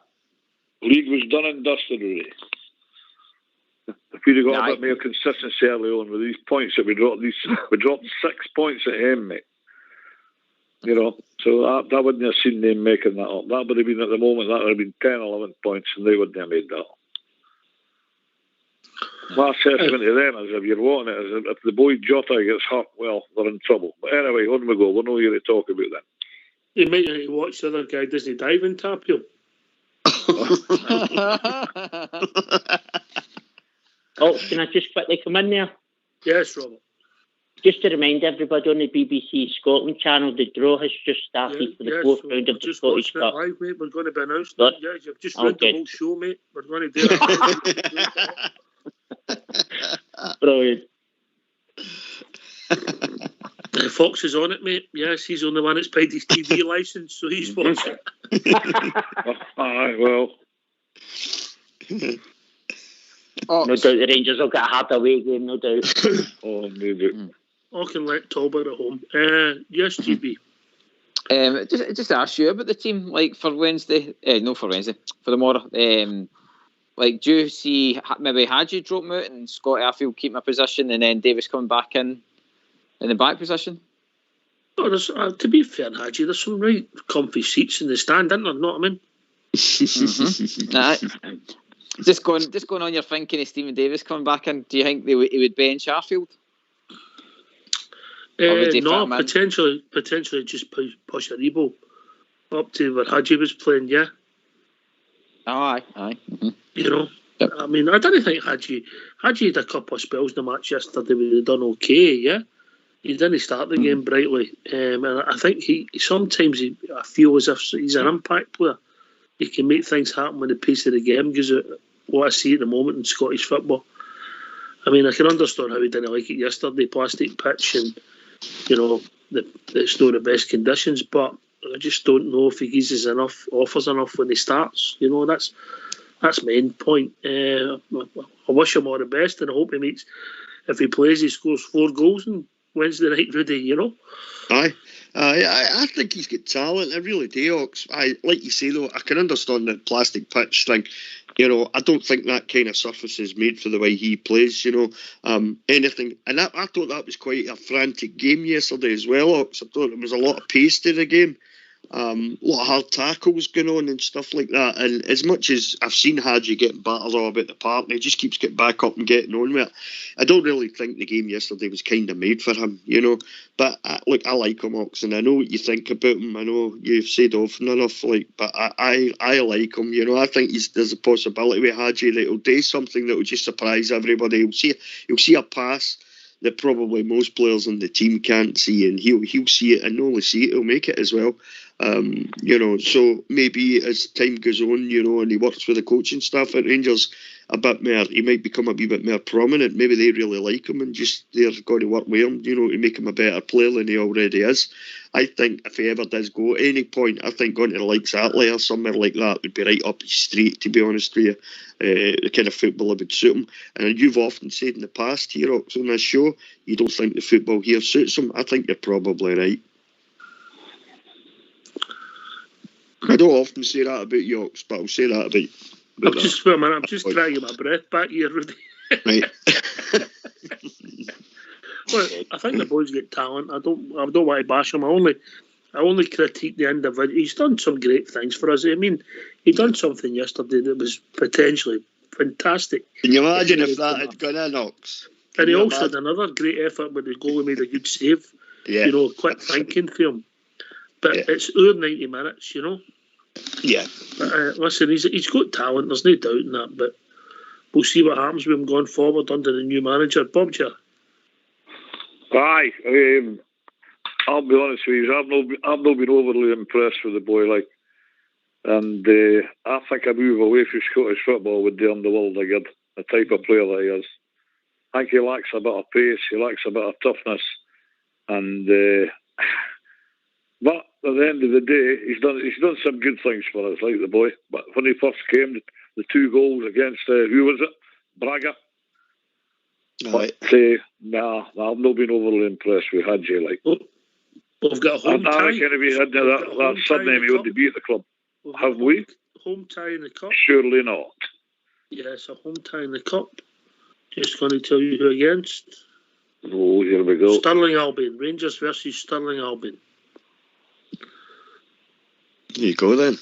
League was done and dusted, really. If we'd have got a bit more consistency early on with these points that we dropped 6 points at him, mate. You know, so that wouldn't have seen them making that up. That would have been, at the moment, that would have been 10, 11 points, and they wouldn't have made that up. My assessment to them is, if you're wanting it, is if the boy Jota gets hurt, well, they're in trouble. But anyway, on we go. We're not here to talk about that. You might need to watch the other guy, doesn't he, dive and tap you? Oh, can I just quickly come in there? Yes, Robert. Just to remind everybody on the BBC Scotland channel, the draw has just started for the fourth round of the Scottish Cup. Live, mate. We're going to be announced. Yeah, you've just read the whole show, mate. We're going to do it. Brilliant. Fox is on it, mate. Yes, he's the only one that's paid his TV licence, so he's watching. Aye, well. No doubt the Rangers will get a hard away game, no doubt. Oh, maybe. I can let Talbot at home. Yes, GB. Just to ask you about the team, like for Wednesday. For tomorrow. Like, do you see maybe Haji drop him out and Scott Arfield keep my position, and then Davis coming back in the back position? Oh, there's, to be fair, Haji, there's some right comfy seats in the stand, isn't there? Know what I mean? Just going on your thinking of Stephen Davis coming back in, do you think he would bench Arfield? No, potentially just push a Rebo up to where Haji was playing, yeah. Oh, aye. Mm-hmm. You know, yep. I mean, I don't think Haji had a couple of spells in the match yesterday. We had done okay, yeah. he didn't start the game brightly, and I think I feel as if he's an impact player. He can make things happen when the pace of the game goes out. What I see at the moment in Scottish football. I mean, I can understand how he didn't like it yesterday, plastic pitch, and it's not the best conditions, but I just don't know if he offers enough when he starts. That's my end point. I wish him all the best, and I hope if he plays, he scores 4 goals on Wednesday night, Rudy, Aye. I think he's got talent. I really do, Ox. Like you say, though, I can understand the plastic pitch thing. I don't think that kind of surface is made for the way he plays, anything. And I thought that was quite a frantic game yesterday as well, Ox. I thought there was a lot of pace to the game. A lot of hard tackles going on and stuff like that. And as much as I've seen Haji getting battered all about the park, he just keeps getting back up and getting on with it. I don't really think the game yesterday was kind of made for him, But look, I like him, Ox, and I know what you think about him. I know you've said often enough, but I like him. I think there's a possibility with Haji that he'll do something that will just surprise everybody. He'll see a pass that probably most players on the team can't see, and he'll see it, and not only see it, he'll make it as well. So maybe as time goes on, and he works with the coaching staff at Rangers a bit more, he might become a wee bit more prominent. Maybe they really like him and just they're going to work with him, to make him a better player than he already is. I think if he ever does go at any point, I think going to the likes of Italy or somewhere like that would be right up his street, to be honest with you. The kind of football that would suit him. And you've often said in the past here, Ox, on this show, you don't think the football here suits him. I think you're probably right. I don't often say that about you, Ox, but I'll say that about I'm just trying to get my breath back here, Rudy. Right. Well, I think the boy's got talent. I don't want to bash him. I only critique the individual. He's done some great things for us. I mean, he done something yesterday that was potentially fantastic. Can you imagine if that had gone in, Ox? And he also had another great effort with the goal. He made a good save. Yeah. Quick thinking for him. But it's over 90 minutes, Yeah. But, listen, he's got talent. There's no doubt in that. But we'll see what happens with him going forward under the new manager, Bob. Aye, I'll be honest with you. I've not been overly impressed with the boy, and I think a move away from Scottish football would do him the world of good. The type of player that he is. I think he lacks a bit of pace. He lacks a bit of toughness, and but at the end of the day, he's done some good things for us, like the boy. But when he first came, the 2 goals against who was it? Braga. But I've not been overly impressed with Haji. We've got a home tie. I reckon if he had that surname, he would be at the club. Have we? Home tie in the cup? Surely not. Yes, a home tie in the cup. Just going to tell you who against. Oh, here we go. Stirling Albion. Rangers versus Stirling Albion. There you go then.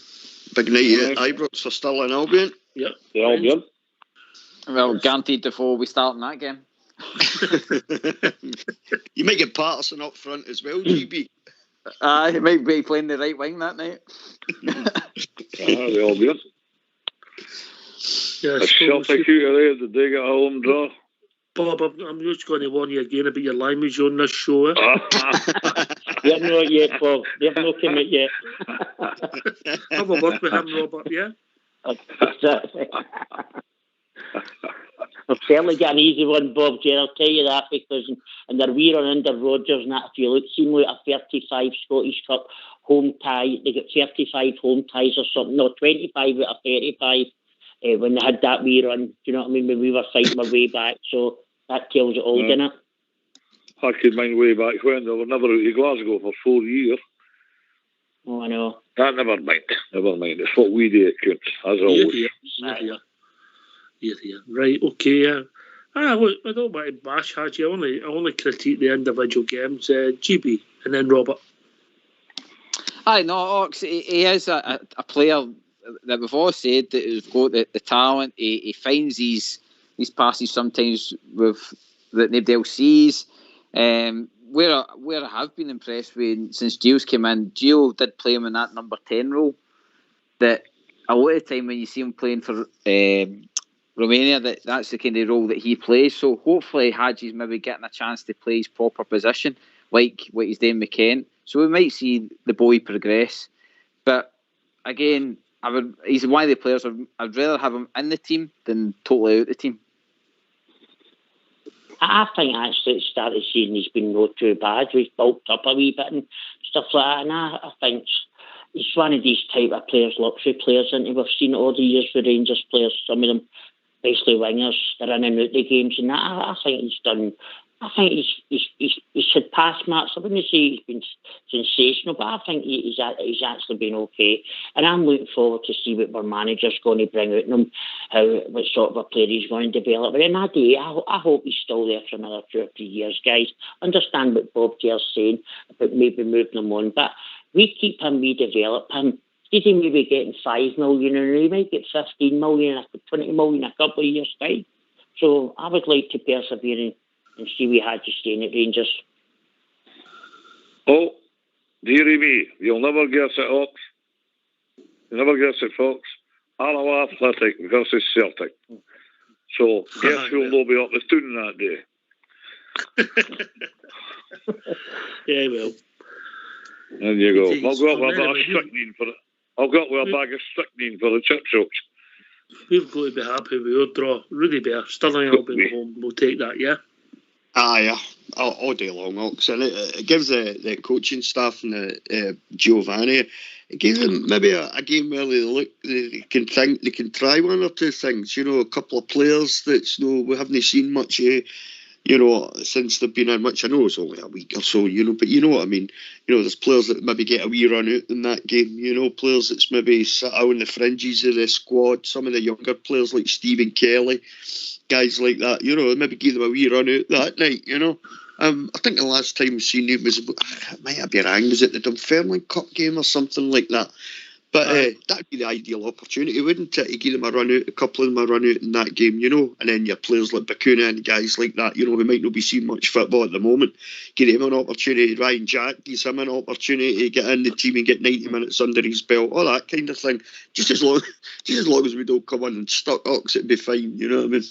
Big night at Ibrox for Stirling Albion. Yep. The Albion. Well, guaranteed Defoe will be starting that game. You might get Patterson up front as well, GB. He might be playing the right wing that night. The Albion. Yes, Celtic there, did they get a home draw? Bob, I'm just going to warn you again about your language on this show. You haven't know it yet, Bob. You haven't know it yet. Have a word with him, Robert, yeah? I've certainly got an easy one, Bob, Jen, I'll tell you that, because in their wee run under Rodgers and that, if you look, seem like a 35 Scottish Cup home tie, they got 35 home ties or something, no, 25 out of 35 when they had that wee run, do you know what I mean, when we were fighting our way back, so that tells it all, doesn't it? I could mind way back when they were never out of Glasgow for 4 years. Oh, I know. Never mind. It's what we do, it counts, as always. Yeah. Right, okay. Look, I don't want to bash Haji. I only critique the individual games. GB and then Robert. Aye, no, Ox, he is a player that we've all said that has got the talent. He finds these passes sometimes with that nobody else sees. Where I have been impressed with since Gio's came in, Gio did play him in that number 10 role. That a lot of time when you see him playing for Romania, that's the kind of role that he plays. So hopefully Haji's maybe getting a chance to play his proper position. like what he's doing with Kent. So we might see the boy progress. But again, he's one of the players I'd rather have him in the team than totally out the team. I think actually at the start of the season he's been not too bad. He's bulked up a wee bit and stuff like that. And I think he's one of these type of players, luxury players, and we've seen it all the years with Rangers players, some of them basically wingers, they're in and out the games, and that I think he's done. I think he's had pass marks. I wouldn't say he's been sensational, but I think he's actually been okay. And I'm looking forward to see what our manager's going to bring out in him, what sort of a player he's going to develop. But in that day, I hope he's still there for another 2 or 3 years, guys. Understand what Bob Taylor's saying about maybe moving him on, but we keep him, we develop him. He's maybe getting 5 million, and he might get 15 million, 20 million a couple of years' time. So I would like to persevere and see we had to stay in at Rangers. Oh, dearie me, you'll never guess it, Ox. You'll never guess it, folks. Alloa Athletic versus Celtic. So, guess who'll not be up the tune that day? Yeah, well. There you go. I'll go up with a bag of strychnine for it. I'll go up with a bag of strychnine for the chip shops. We've got to be happy with our draw. Rudy Bear, Stirling will be home. We'll take that, yeah? Yeah, all day long, Ox. And it gives the coaching staff and the Giovanni, it gives them maybe a game where they can think, they can try one or two things. You know, a couple of players that we haven't seen much since they've been in, which I know it's only a week or so, but you know what I mean. There's players that maybe get a wee run out in that game, players that's maybe sit out on the fringes of the squad, some of the younger players like Stephen Kelly, guys like that, maybe give them a wee run out that night, I think the last time we've seen him was, it might have been wrong, was it the Dunfermline Cup game or something like that? But that'd be the ideal opportunity, wouldn't it? You give them a run out, a couple of them a run out in that game, and then your players like Bakuna and guys like that, who might not be seeing much football at the moment, give him an opportunity. Ryan Jack gives him an opportunity to get in the team and get 90 minutes under his belt, all that kind of thing. Just as long as we don't come in and stuck Ox, it'd be fine, you know what I mean?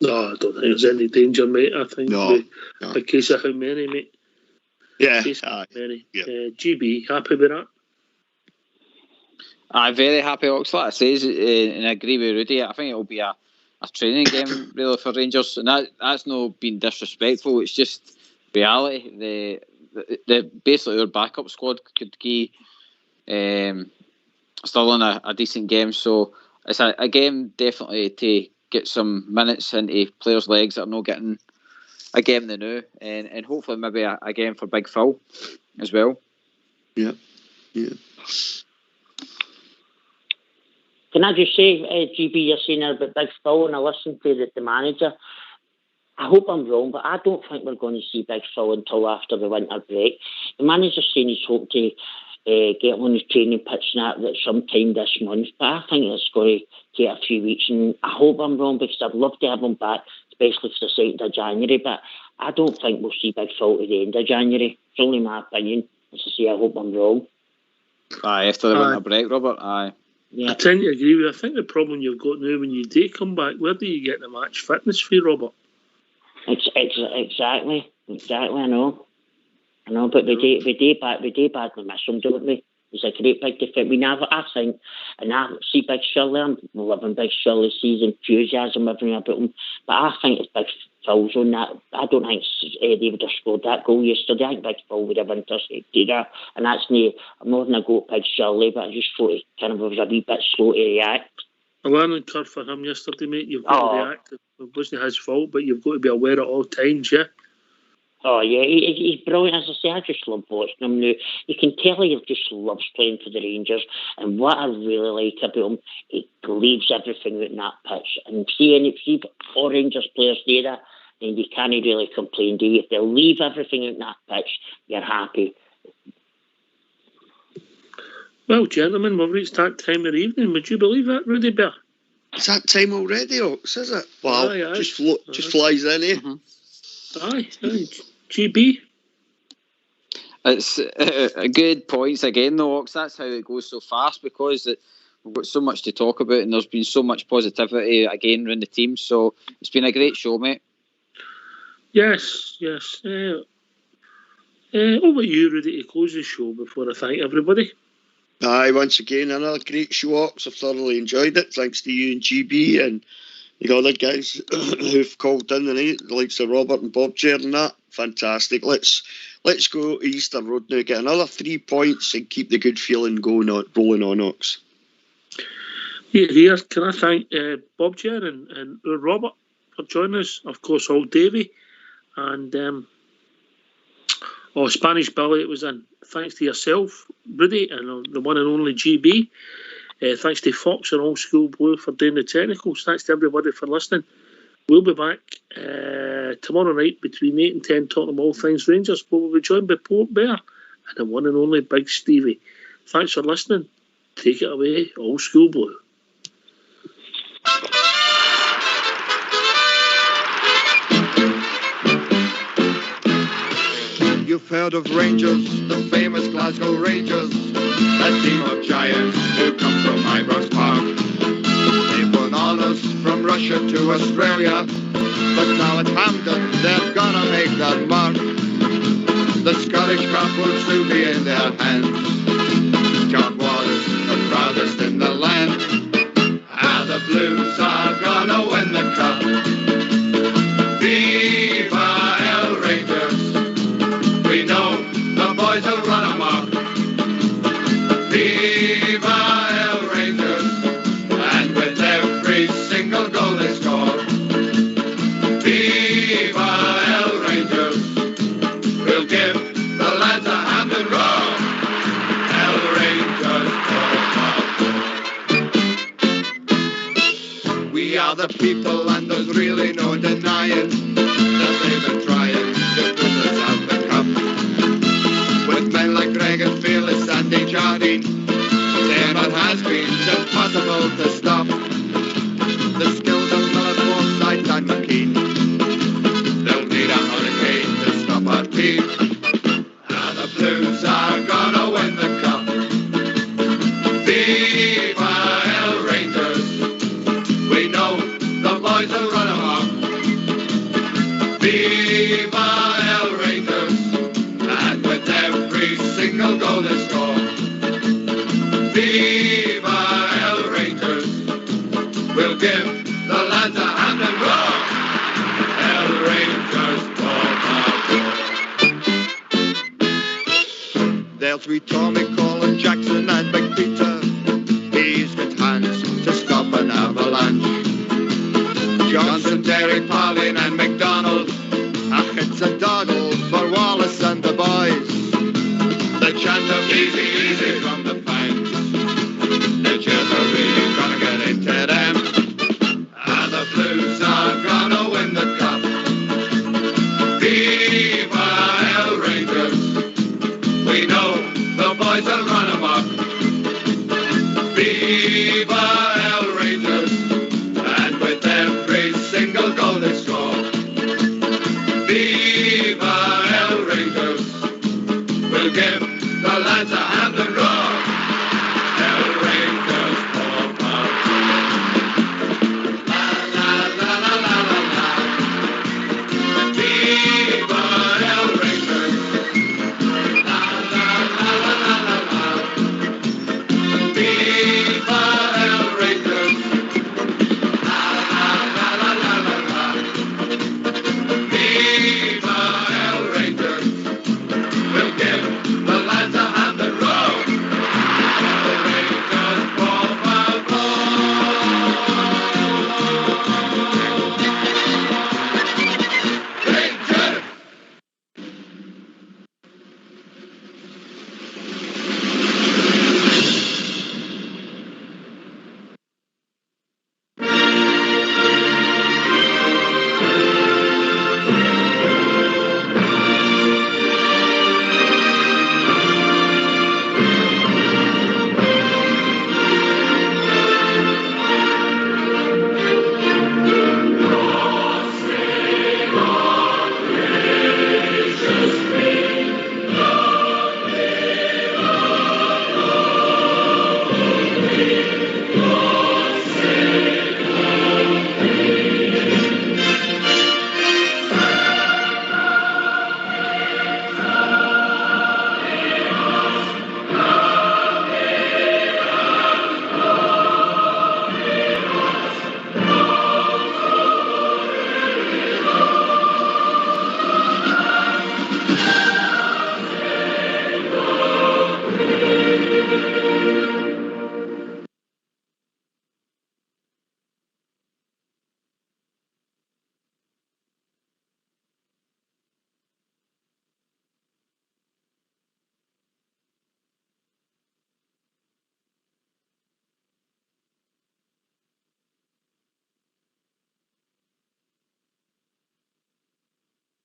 No, I don't think there's any danger, mate. I think a case of how many, mate. Yeah. Many. GB, happy with that? I'm very happy, Ox. Like I says, and I agree with Rudy. I think it'll be a training game really for Rangers, and that's not being disrespectful. It's just reality. The basically our backup squad could give Stirling a decent game, so it's a game definitely to get some minutes into players' legs that are not getting a game they know, and hopefully maybe a game for Big Phil as well. Yeah. Can I just say, GB, you're saying about Big Phil, and I listened to the manager. I hope I'm wrong, but I don't think we're going to see Big Phil until after the winter break. The manager's saying he's hoping to get on the training pitch at sometime this month, but I think it's going to take a few weeks, and I hope I'm wrong because I'd love to have him back, especially for the 2nd of January, but I don't think we'll see Big Phil to the end of January. It's only my opinion. As I say, I hope I'm wrong. After the winter break, Robert, aye. Yeah. I tend to agree with you. I think the problem you've got now when you do come back, where do you get the match fitness for you, Robert? Exactly. I know, but we do badly miss him, don't we? He's a great big defender. I think, and I see Big Shirley. I'm loving Big Shirley, sees enthusiasm everything about him. But I think it's Big Phil's on that. I don't think they would have scored that goal yesterday. I think Big Phil would have intercepted that. And that's I'm not going to go at Big Shirley, but I just thought he kind of was a wee bit slow to react. A learning curve for him yesterday, mate. You've got to react. It wasn't his fault, but you've got to be aware at all times, yeah? Oh, yeah, he's brilliant. As I say, I just love watching him now. You can tell he just loves playing for the Rangers. And what I really like about him, he leaves everything out in that pitch. And see all Rangers players do that, then you can't really complain, do you? If they leave everything out in that pitch, you're happy. Well, gentlemen, we've reached that time of the evening. Would you believe that, Rudy Bear? It's that time already, Ox, is it? Wow, aye. Just flies in, eh? Mm-hmm. Aye. GB? It's a good points again, though, Ox. That's how it goes so fast because we've got so much to talk about and there's been so much positivity again around the team. So it's been a great show, mate. Yes. Over to you, Rudy, to close the show before I thank everybody. Aye, once again, another great show, Ox. I've thoroughly enjoyed it. Thanks to you and GB and the other guys who've called in tonight, the likes of Robert and Bob Chair and that. Fantastic. Let's go Easter Road now, get another 3 points and keep the good feeling rolling on, Ox. Here, can I thank Bob Chair and Robert for joining us, of course, old Davey, and Spanish Billy, it was in. Thanks to yourself, Rudy, and the one and only GB. Thanks to Fox and Old School Blue for doing the technicals. Thanks to everybody for listening. We'll be back tomorrow night between 8 and 10 talking all things Rangers. We'll be joined by Port Bear and the one and only Big Stevie. Thanks for listening. Take it away, Old School Blue. You've heard of Rangers, the famous Glasgow Rangers, a team of giants who come from Ibrox Park. They've won honours from Russia to Australia, but now at Hampden they're gonna make that mark. The Scottish Cup will soon be in their hands. John was the proudest in the land, and the Blues are gonna win the cup. Viva El Rangers! We know the boys will run amok. Viva El Rangers! And with every single goal they score, Viva El Rangers! We'll give the lads a hand and roar. El Rangers! We are the people and there's really no denying that they've been trying to put us out the cup. With men like Greg and Fearless and Jardine, saying what has been impossible to stop. The skills of Miller, Forsyth and McKean, they'll need a hurricane to stop our team. And the Blues are gonna win the cup. Viva El Rangers! We know the boys will run amok. Viva El Rangers! And with every single goal they score, Viva El Rangers! We'll give the lads a hand and roar. El Rangers, there'll be Tommy, Colin, Jackson and Big Peter. He's got hands to stop an avalanche. Johnson, Derry, Palin and McDonald. It's a doddle for Wallace and the boys. The chant of easy, easy from the fans. The chants are really gonna get into them. And the Blues are gonna win the cup. Viva El Rangers! We know the boys will run amok. Viva